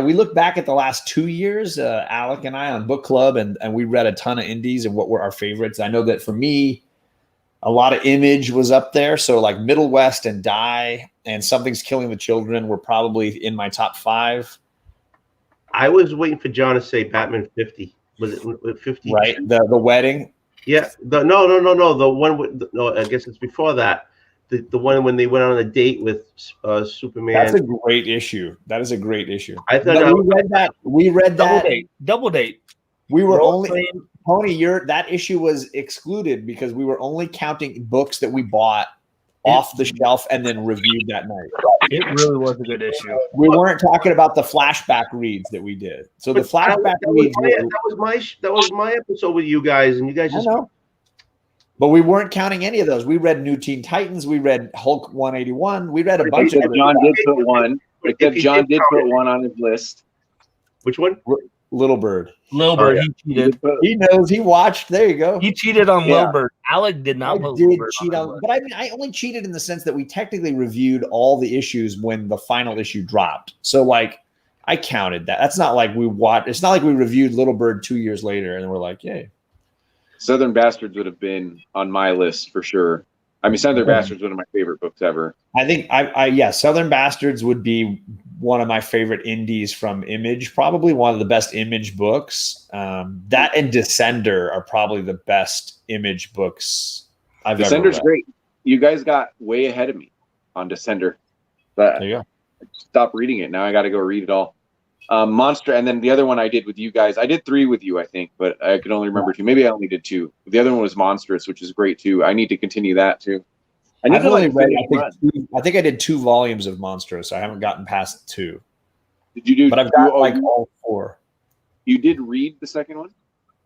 We looked back at the last 2 years, Alec and I on book club, and we read a ton of indies and what were our favorites. I know that for me, a lot of Image was up there. So like Middle West and Die and Something's Killing the Children were probably in my top 5. I was waiting for John to say Batman 50. Was it 50? Right. The wedding. Yeah. No. The one with I guess it's before that. The one when they went on a date with Superman. That's a great issue. That is a great issue. I thought we read that. Double date. We were only Tony. That issue was excluded because we were only counting books that we bought off the shelf and then reviewed that night. It really was a good issue. We weren't talking about the flashback reads that we did. So the flashback reads that was my episode with you guys, and you guys just. But we weren't counting any of those. We read New Teen Titans. We read Hulk 181. We read a bunch of. John did put one. Except John did put one on his list. Which one? Little Bird. Little Bird. He cheated. He knows. He watched. There you go. He cheated on Little Bird. Alec did not. But I mean, I only cheated in the sense that we technically reviewed all the issues when the final issue dropped. So like, I counted that. That's not like we watched. It's not like we reviewed Little Bird 2 years later and we're like, yay. Southern Bastards would have been on my list for sure. I mean, Southern Bastards is one of my favorite books ever. I think Southern Bastards would be one of my favorite indies from Image, probably one of the best Image books. That and Descender are probably the best Image books I've ever read. Descender's great. You guys got way ahead of me on Descender. But there you go. Stop reading it. Now I got to go read it all. Monster, and then the other one I did with you guys. I did 3 with you, I think, but I could only remember 2. Maybe I only did 2. The other one was Monstrous, which is great too. I need to continue that too. I think I did 2 volumes of Monstrous. I haven't gotten past 2. Did you do? But I've got all 4. You did read the second one?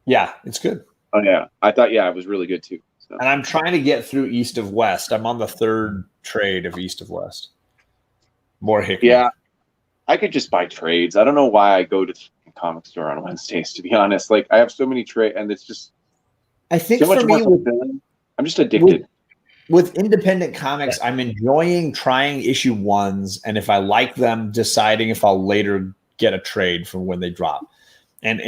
Yeah, it's good. Oh yeah, I thought it was really good too. So. And I'm trying to get through East of West. I'm on the 3rd trade of East of West. More Hickman. Yeah. I could just buy trades. I don't know why I go to the comic store on Wednesdays, to be honest. Like, I have so many trades, and it's just I think so much for me, I'm just addicted. With independent comics, I'm enjoying trying issue 1s, and if I like them, deciding if I'll later get a trade from when they drop. And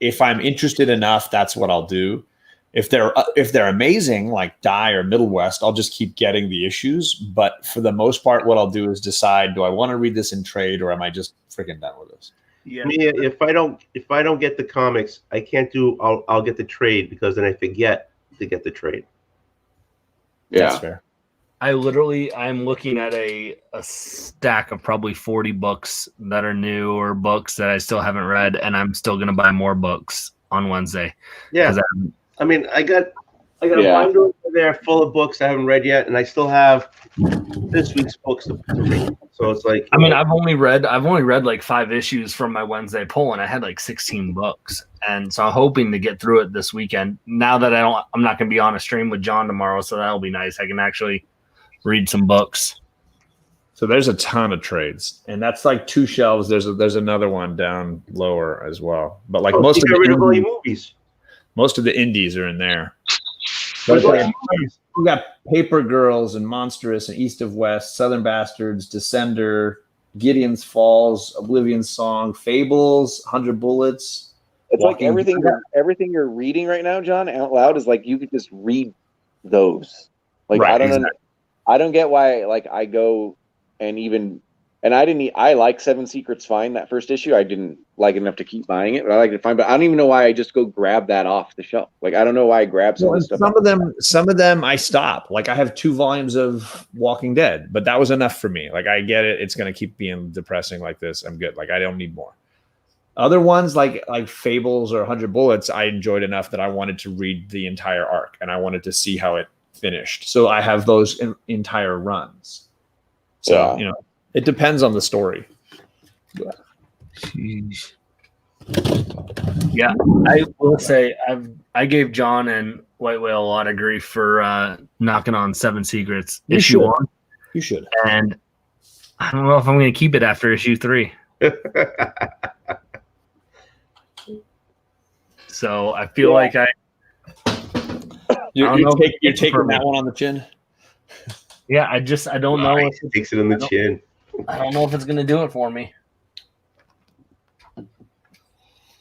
if I'm interested enough, that's what I'll do. If they're amazing, like Die or Middle West, I'll just keep getting the issues. But for the most part, what I'll do is decide: do I want to read this in trade, or am I just freaking done with this? Yeah. Me, if I don't get the comics, I can't do. I'll get the trade because then I forget to get the trade. Yeah, that's fair. I'm looking at a stack of probably 40 books that are new or books that I still haven't read, and I'm still going to buy more books on Wednesday. Yeah. I mean, I got a binder there full of books I haven't read yet, and I still have this week's books to read. So it's like, I mean, I've only read like 5 issues from my Wednesday pull, and I had like 16 books, and so I'm hoping to get through it this weekend. Now that I'm not going to be on a stream with John tomorrow, so that'll be nice. I can actually read some books. So there's a ton of trades, and that's like 2 shelves. There's another one down lower as well, but like most of the movies. Most of the indies are in there. But we got Paper Girls and Monstrous and East of West, Southern Bastards, Descender, Gideon's Falls, Oblivion's Song, Fables, 100 Bullets. It's like everything you're reading right now, John, out loud is like you could just read those. Like Right, I don't get why like I go and even and I like Seven Secrets fine that first issue. I didn't like it enough to keep buying it, but I like it fine. But I don't even know why I just go grab that off the shelf. Like I don't know why I grab some of this stuff. Some of them I stop. Like I have 2 volumes of Walking Dead, but that was enough for me. Like I get it. It's gonna keep being depressing like this. I'm good. Like I don't need more. Other ones like Fables or 100 Bullets, I enjoyed enough that I wanted to read the entire arc and I wanted to see how it finished. So I have those entire runs. So, it depends on the story. Jeez. Yeah, I will say I gave John and White Whale a lot of grief for knocking on Seven Secrets issue 1. You should. And I don't know if I'm going to keep it after issue 3. So I feel like you're taking that one on the chin. Yeah, I don't know. If he takes it on the chin. I don't know if it's going to do it for me.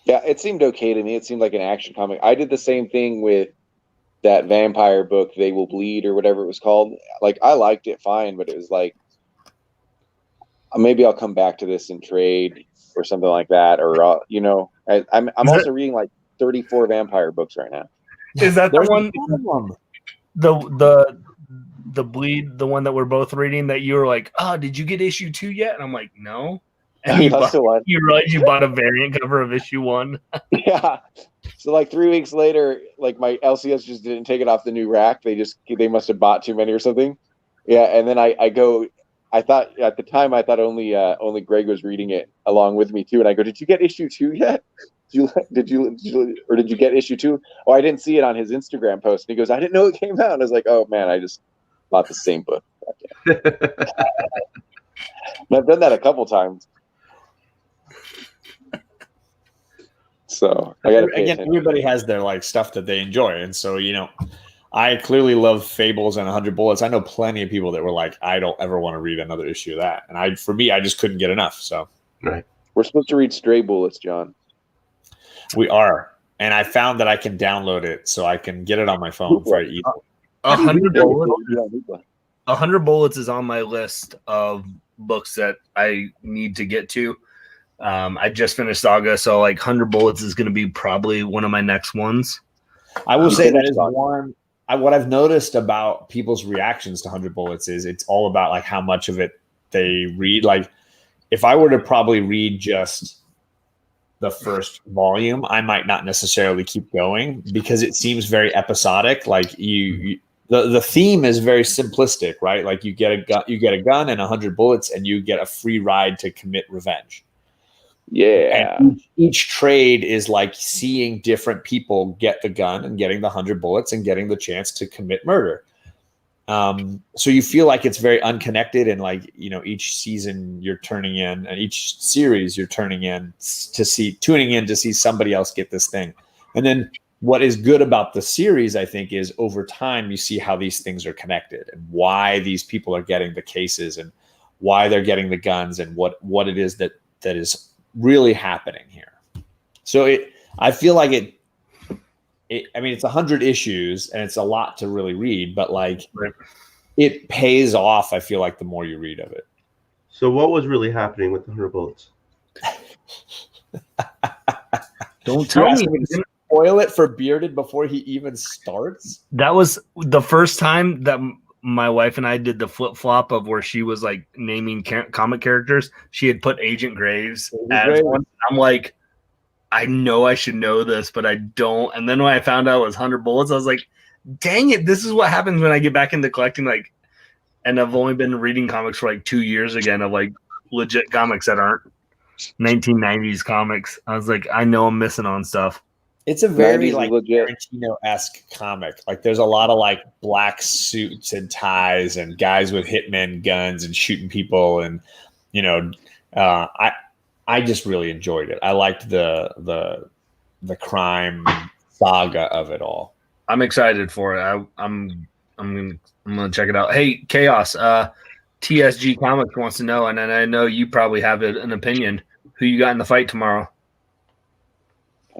Yeah, it seemed okay to me. It seemed like an action comic. I did the same thing with that vampire book, They Will Bleed, or whatever it was called. Like, I liked it fine, but it was like, maybe I'll come back to this in trade or something like that. Or, I'm also reading like 34 vampire books right now. Is that the one? The Bleed, the one that we're both reading that you were like, oh, did you get issue 2 yet? And I'm like, no. And you realize you bought a variant cover of issue 1. Yeah. So like 3 weeks later, like my LCS just didn't take it off the new rack. They must have bought too many or something. Yeah. And then I thought at the time only Greg was reading it along with me too. And I go, did you get issue 2 yet? Did you get issue 2? Oh, I didn't see it on his Instagram post. And he goes, I didn't know it came out. And I was like, oh man, I just bought the same book. And I've done that a couple times. So I gotta pay attention. Everybody has their like stuff that they enjoy. And so, I clearly love Fables and 100 Bullets. I know plenty of people that were like, I don't ever want to read another issue of that. And for me, I just couldn't get enough. So right. We're supposed to read Stray Bullets, John. We are. And I found that I can download it so I can get it on my phone very easily. 100 Bullets is on my list of books that I need to get to. I just finished Saga, so like 100 Bullets is going to be probably one of my next ones. I will say that is one. What I've noticed about people's reactions to 100 Bullets is it's all about like how much of it they read. Like if I were to probably read just the first volume, I might not necessarily keep going because it seems very episodic. Like the theme is very simplistic, right? Like you get a gun and 100 bullets and you get a free ride to commit revenge. Yeah. And each trade is like seeing different people get the gun and getting the 100 bullets and getting the chance to commit murder. So you feel like it's very unconnected, and like, each season you're turning in, and each series you're tuning in to see somebody else get this thing. And then what is good about the series, I think, is over time you see how these things are connected and why these people are getting the cases and why they're getting the guns and what it is that is really happening here. So I feel like it's 100 issues and it's a lot to really read, but like it pays off. I feel like the more you read of it. So what was really happening with the 100 bullets? Don't tell me. Spoil it for Bearded before he even starts. That was the first time that my wife and I did the flip flop of where she was like naming comic characters. She had put Agent Graves as one. I'm like, I know I should know this, but I don't. And then when I found out it was 100 bullets, I was like, dang it. This is what happens when I get back into collecting. Like, and I've only been reading comics for like 2 years again of like legit comics that aren't 1990s comics. I was like, I know I'm missing on stuff. It's a very like Tarantino-esque comic. Like there's a lot of like black suits and ties and guys with hitmen guns and shooting people. And, I just really enjoyed it. I liked the crime saga of it all. I'm excited for it. I'm gonna check it out. Hey, Chaos, TSG Comics wants to know, and I know you probably have an opinion. Who you got in the fight tomorrow?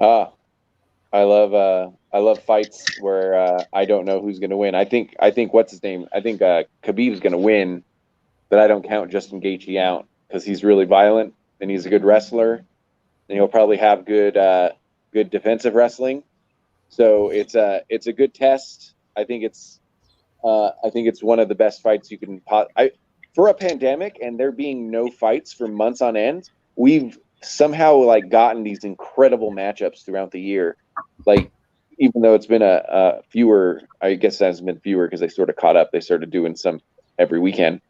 I love fights where I don't know who's going to win. I think what's his name? I think Khabib's going to win, but I don't count Justin Gaethje out because he's really violent and he's a good wrestler, and he'll probably have good defensive wrestling. So it's a good test. I think it's one of the best fights you can for a pandemic and there being no fights for months on end. We've somehow like gotten these incredible matchups throughout the year. Like, even though it's been a fewer, I guess it hasn't been fewer because they sort of caught up. They started doing some every weekend,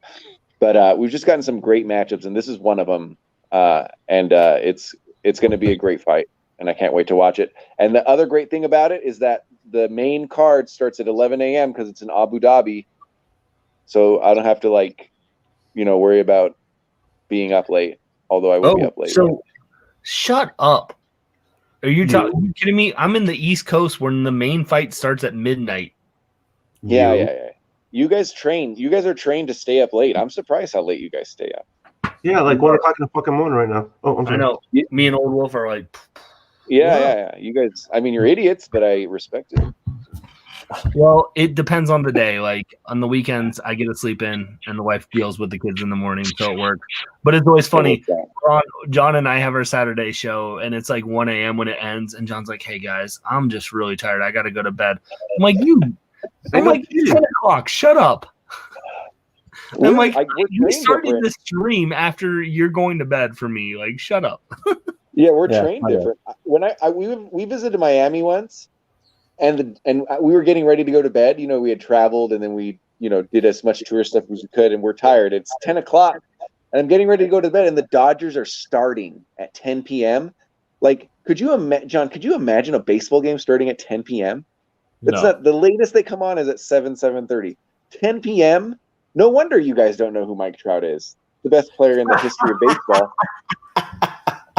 but we've just gotten some great matchups, and this is one of them. And it's going to be a great fight, and I can't wait to watch it. And the other great thing about it is that the main card starts at 11 a.m. because it's in Abu Dhabi, so I don't have to worry about being up late. Although I will be up late. So shut up. Are you kidding me? I'm in the East Coast where the main fight starts at midnight. Yeah. You guys are trained to stay up late. I'm surprised how late you guys stay up. Yeah, like 1 o'clock in the fucking morning right now. Oh, I'm sorry. I know. Me and Old Wolf are like. Yeah. You guys, I mean, you're idiots, but I respect it. Well, it depends on the day. Like on the weekends, I get to sleep in, and the wife deals with the kids in the morning, so it works. But it's always funny. John and I have our Saturday show, and it's like 1 a.m. when it ends, and John's like, "Hey guys, I'm just really tired. I got to go to bed." I'm like, "It's 10 o'clock. Shut up." I'm like, "You started the stream after you're going to bed for me. Like, shut up." Yeah, we're trained different. When we visited Miami once. And we were getting ready to go to bed. We had traveled, and then we, did as much tourist stuff as we could, and we're tired. It's 10 o'clock, and I'm getting ready to go to bed, and the Dodgers are starting at 10 p.m. Like, John, could you imagine a baseball game starting at 10 p.m.? It's not the latest they come on is at 7:30. 10 p.m. No wonder you guys don't know who Mike Trout is, the best player in the history of baseball.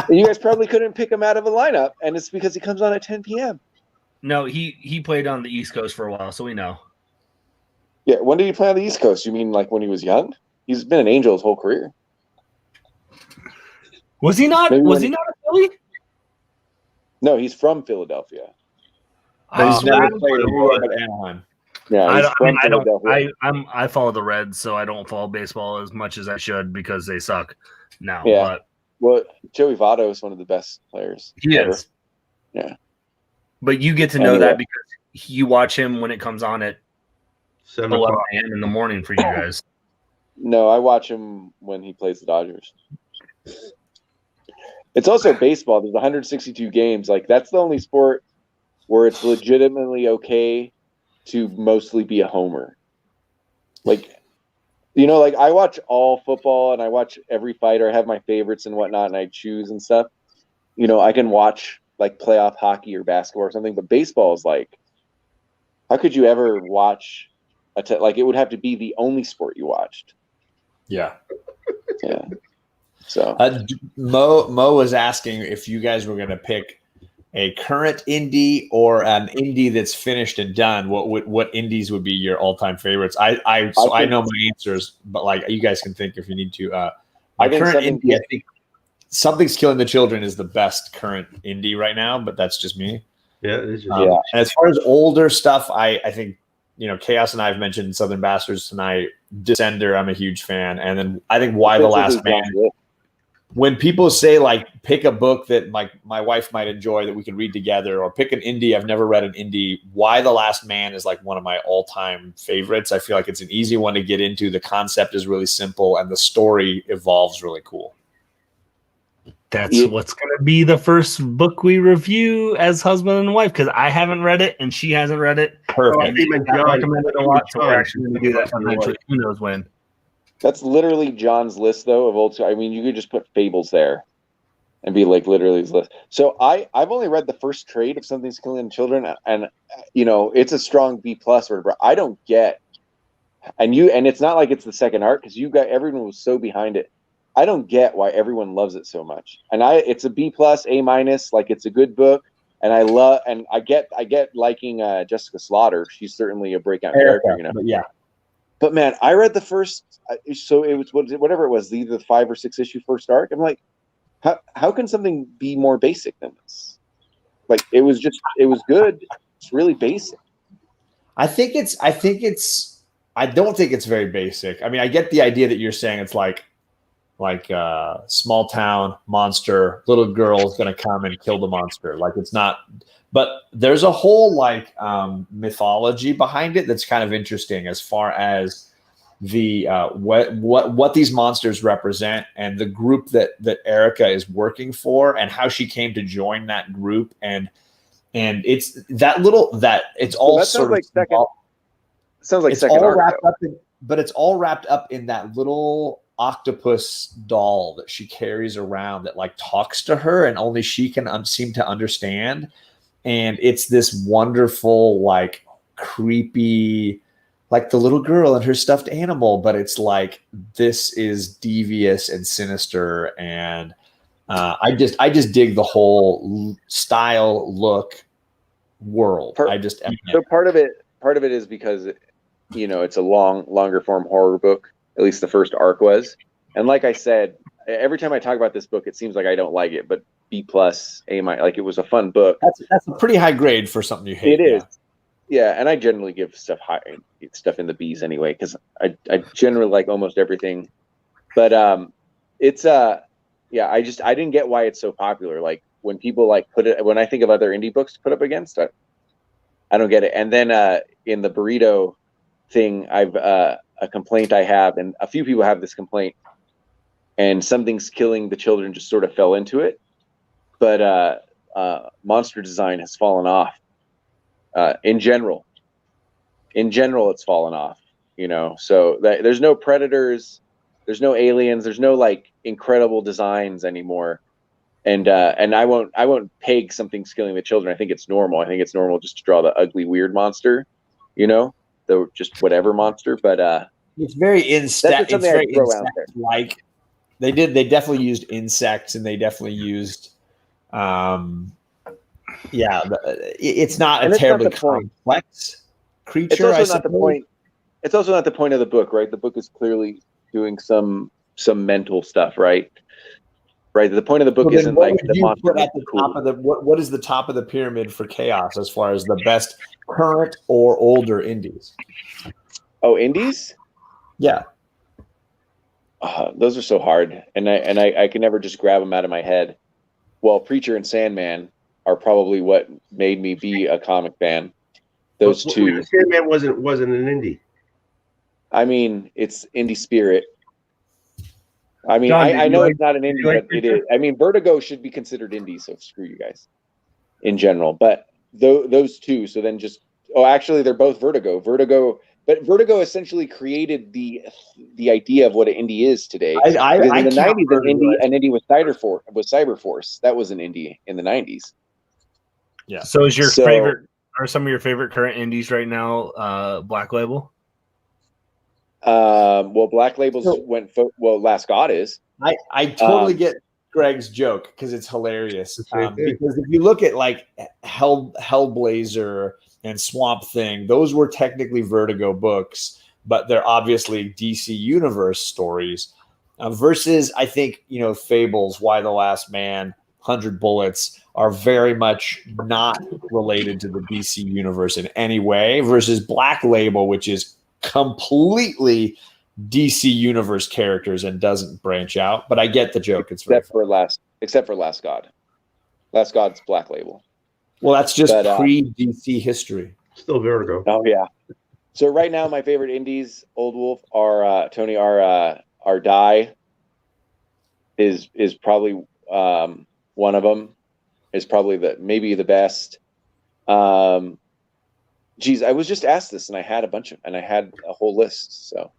And you guys probably couldn't pick him out of a lineup, and it's because he comes on at 10 p.m. No, he played on the East Coast for a while, so we know. Yeah, when did he play on the East Coast? You mean like when he was young? He's been an Angel his whole career. Was he not? Was he not a Philly? No, he's from Philadelphia. He's never played at Anaheim. Yeah, I follow the Reds, so I don't follow baseball as much as I should because they suck now. Yeah. Well, Joey Votto is one of the best players. He ever. is. Yeah. But you get to know that because you watch him when it comes on at 11 a.m. in the morning for you guys. No, I watch him when he plays the Dodgers. It's also baseball. There's 162 games. Like, that's the only sport where it's legitimately okay to mostly be a homer. Like, I watch all football and I watch every fighter. I have my favorites and whatnot, and I choose and stuff. I can watch like playoff hockey or basketball or something, but baseball is like, how could you ever watch it would have to be the only sport you watched. Yeah. Yeah. So Mo was asking if you guys were going to pick a current indie or an indie that's finished and done. What indies would be your all-time favorites? I know my answers, but like you guys can think if you need to. My current indie, I think Something's Killing the Children is the best current indie right now, but that's just me. Yeah, it is. And as far as older stuff, I think Chaos and I have mentioned Southern Bastards tonight. Descender, I'm a huge fan, and then I think Why the Last Man. When people say like pick a book that my wife might enjoy that we could read together, or pick an indie, I've never read an indie. Why the Last Man is like one of my all-time favorites. I feel like it's an easy one to get into. The concept is really simple, and the story evolves really cool. That's what's going to be the first book we review as husband and wife, because I haven't read it and she hasn't read it. Perfect. I recommend it a lot, so we're actually going to do that eventually. Who knows when? That's literally John's list, though, of old. I mean, you could just put Fables there and be like literally his list. So I've only read the first trade of Something's Killing Children, and it's a strong B+ whatever. I don't get, and it's not like it's the second arc because everyone was so behind it. I don't get why everyone loves it so much. And it's a B+, A-, like it's a good book. And I get liking Jessica Slaughter. She's certainly a breakout character, But yeah. But man, I read the first, so it was whatever it was, either the 5 or 6 issue first arc. I'm like, how can something be more basic than this? Like it was good. It's really basic. I don't think it's very basic. I mean, I get the idea that you're saying it's like small town monster, little girl's gonna come and kill the monster. Like it's not, but there's a whole like mythology behind it that's kind of interesting as far as the what these monsters represent and the group that Erica is working for and how she came to join that group and it's it's all sort of sounds like it's second all arc, wrapped up in, but it's all wrapped up in that little octopus doll that she carries around that like talks to her and only she can seem to understand. And it's this wonderful, like creepy, like the little girl and her stuffed animal, but it's like, this is devious and sinister. And I just dig the whole style, look, world. So part of it is because, it's a longer form horror book. At least the first arc was. And like I said, every time I talk about this book, it seems like I don't like it, but B+, A-, like it was a fun book. That's a pretty high grade for something you hate. It is. Yeah. And I generally give stuff in the B's anyway, because I generally like almost everything. But it's I didn't get why it's so popular. Like when people like when I think of other indie books to put up against, I don't get it. And then in the burrito thing, I've a complaint I have, and a few people have this complaint, and Something's Killing the Children just sort of fell into it. But monster design has fallen off. In general, it's fallen off, so there's no predators, there's no aliens, there's no like incredible designs anymore. And I won't peg Something's Killing the Children. I think it's normal. I think it's normal just to draw the ugly, weird monster, the just whatever monster. But it's very insect. It's very insect-like. They definitely used insects, and they definitely used, it's not a terribly complex creature. It's also not the point. It's also not the point of the book, right? The book is clearly doing some mental stuff, right? Right. The point of the book isn't like the monster. At the top of what is the top of the pyramid for chaos as far as the best current or older indies? Oh, indies? Yeah. Those are so hard, and I can never just grab them out of my head. Well, Preacher and Sandman are probably what made me be a comic fan. Those two. Sandman wasn't an indie. I mean, it's indie spirit. I mean, John, I know it's not an indie, but it is. I mean, Vertigo should be considered indie, so screw you guys in general. But those two, so then actually, they're both Vertigo. But Vertigo essentially created the idea of what an indie is today. In the 90s, an indie was Cyberforce. That was an indie in the 90s. Yeah. So is your favorite? Are some of your favorite current indies right now Black Label? Well, Black Label's Last God is. I totally get Greg's joke because it's hilarious. Because if you look at like Hellblazer and Swamp Thing, those were technically Vertigo books, but they're obviously DC Universe stories. Versus, I think, Fables, Why the Last Man, 100 Bullets are very much not related to the DC Universe in any way. Versus Black Label, which is completely DC Universe characters and doesn't branch out. But I get the joke. It's except for Last God. Last God's Black Label. Well, that's just pre-DC history. Still Vertigo. Oh yeah. So right now, my favorite indies, Old Wolf, are Tony. Our Die is probably one of them. Is probably maybe the best. Geez, I was just asked this, and I had a whole list. So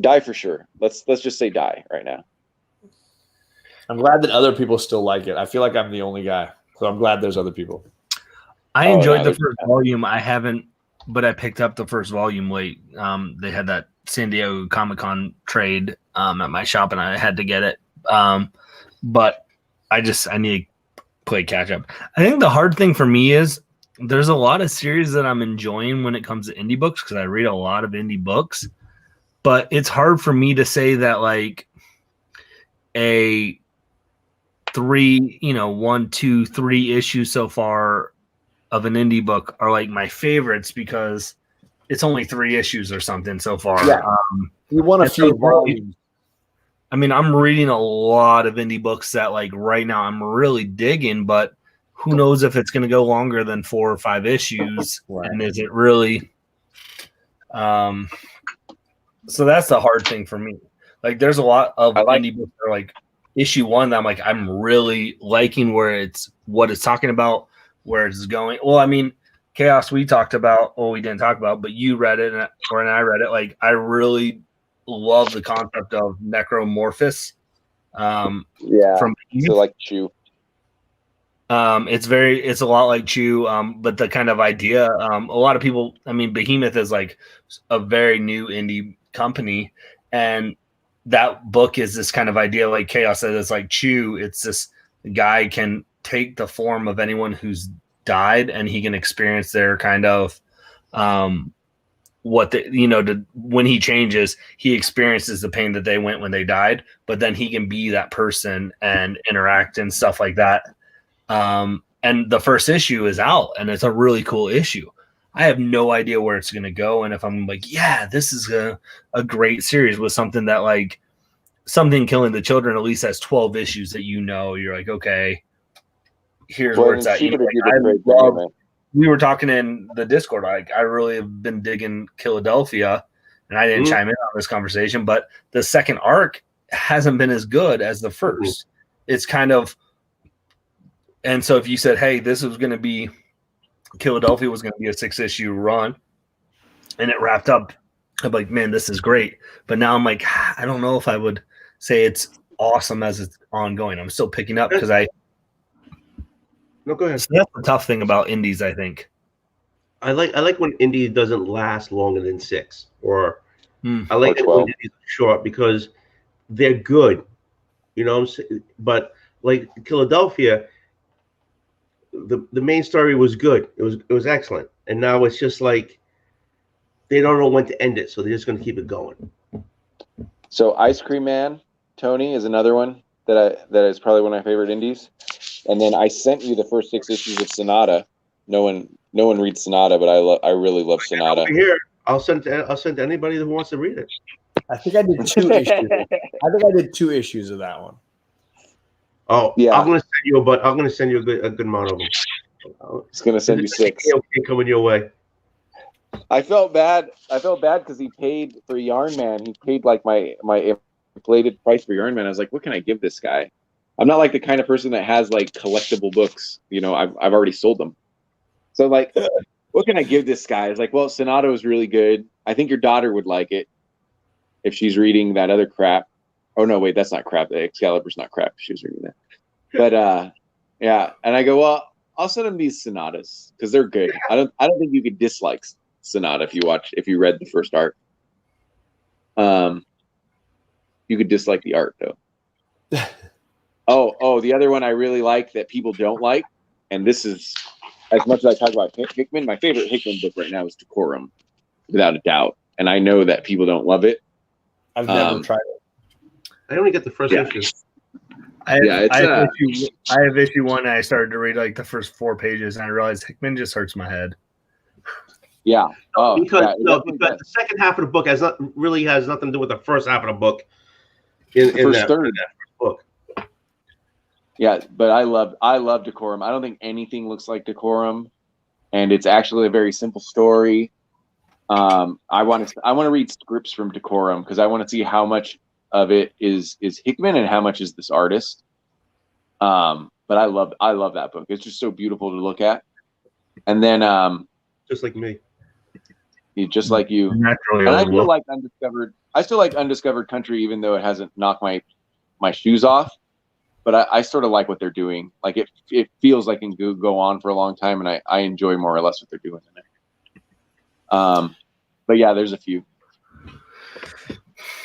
Die for sure. Let's just say Die right now. I'm glad that other people still like it. I feel like I'm the only guy, so I'm glad there's other people. I enjoyed the first volume. I haven't, but I picked up the first volume late. They had that San Diego Comic-Con trade at my shop, and I had to get it. But I need to play catch up. I think the hard thing for me is there's a lot of series that I'm enjoying when it comes to indie books because I read a lot of indie books, but it's hard for me to say that like a 1, 2, 3 issues so far of an indie book are like my favorites because it's only 3 issues or something so far. Yeah. You want a few volumes. I mean, I'm reading a lot of indie books that like right now I'm really digging, but who knows if it's going to go longer than 4 or 5 issues. Right. And is it really, so that's the hard thing for me. Like there's a lot of indie books that are like issue 1 that I'm really liking what it's talking about, where it's going. Well, I mean, Chaos we talked about, we didn't talk about, but you read it and I read it. Like I really love the concept of necromorphous. From so like Chew. It's a lot like Chew, but the kind of idea, a lot of people, I mean, Behemoth is like a very new indie company, and that book is this kind of idea, like Chaos said, it's like Chew. It's this guy can take the form of anyone who's died, and he can experience their kind of, when he changes, he experiences the pain that they went when they died, but then he can be that person and interact and stuff like that. And the first issue is out, and it's a really cool issue. I have no idea where it's going to go. And if I'm like, yeah, this is a great series with something that like something killing the children at least has 12 issues that, you're like, okay, here's where it's at. We were talking in the Discord. Like I really have been digging Philadelphia, and I didn't chime in on this conversation, but the second arc hasn't been as good as the first. It's kind of, and so if you said, hey, this was going to be, Philadelphia was going to be a 6-issue run, and it wrapped up, I'm like, man, this is great. But now I'm like, I don't know if I would say it's awesome as it's ongoing. I'm still picking up because No, go ahead. So that's the tough thing about indies, I think. I like when indie doesn't last longer than 6, or I like or when indies are short because they're good. You know what I'm saying? But like Philadelphia, the main story was good. It was excellent. And now it's just like they don't know when to end it, so they're just going to keep it going. So Ice Cream Man, Tony, is another one that is probably one of my favorite indies. And then I sent you the first 6 issues of Sonata. No one reads Sonata, but I really love Sonata. Over here, I'll send to anybody who wants to read it. I think I did 2 issues. I think I did 2 issues of that one. Oh yeah, I'm gonna send you a good amount of them. It's gonna send you 6. Okay, coming your way. I felt bad because he paid for Yarn Man. He paid like my inflated price for Yarn Man. I was like, what can I give this guy? I'm not like the kind of person that has like collectible books. I've already sold them. So like, what can I give this guy? It's like, well, Sonata is really good. I think your daughter would like it if she's reading that other crap. Oh no, wait, that's not crap. The Excalibur's not crap. She was reading that. But yeah. And I go, well, I'll send him these Sonatas because they're good. I don't think you could dislike Sonata if you read the first arc. You could dislike the art though. Oh, the other one I really like that people don't like, and this is as much as I talk about Hickman, my favorite Hickman book right now is Decorum, without a doubt. And I know that people don't love it. I've never tried it. I only get the first issue. I have issue 1, and I started to read like the first 4 pages, and I realized Hickman just hurts my head. Yeah. Because the second half of the book has nothing to do with the first half of the book. In that book. Yeah, but I love Decorum. I don't think anything looks like Decorum, and it's actually a very simple story. I want to read scripts from Decorum because I want to see how much of it is Hickman and how much is this artist. But I love that book. It's just so beautiful to look at. And then just like me. Just like you. And I still like Undiscovered Country, even though it hasn't knocked my shoes off. But I sort of like what they're doing. Like it feels like it can go on for a long time, and I enjoy more or less what they're doing in it. But yeah, there's a few.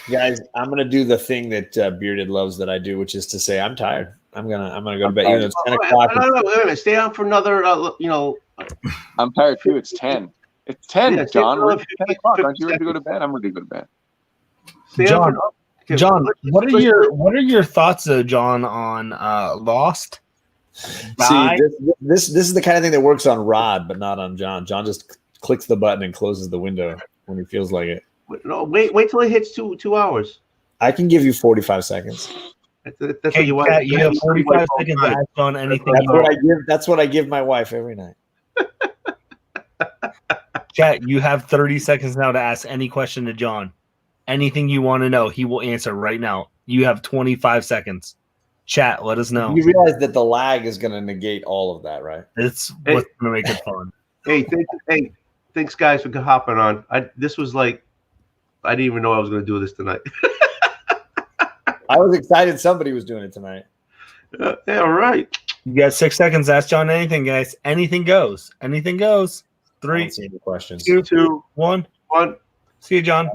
Guys, I'm gonna do the thing that Bearded loves that I do, which is to say I'm tired. I'm gonna go to bed. It's 10 o'clock. No, wait a minute. Stay on for another I'm tired too. It's 10. It's 10, Yeah, John. well, We're if at you 10 take o'clock. 50 Aren't you ready to go to bed? I'm ready to go to bed. John, Okay, John, what let's- are your thoughts, John, on Lost? See, this is the kind of thing that works on Rod, but not on John. John just clicks the button and closes the window when he feels like it. No, wait till it hits 2 hours. I can give you 45 seconds. That's what Hey, you want. Kat, you have 45 seconds to ask John anything That's you what want. I give. That's what I give my wife every night. Chat, you have 30 seconds now to ask any question to John. Anything you want to know, he will answer right now. You have 25 seconds. Chat, let us know. You realize that the lag is going to negate all of that, right? It's what's going to make it fun. Hey, thanks guys for hopping on. This was like, I didn't even know I was going to do this tonight. I was excited somebody was doing it tonight. Yeah, all right. You got 6 seconds. Ask John anything, guys. Anything goes. Anything goes. I 3, don't see any questions. 2, 1. See you, John.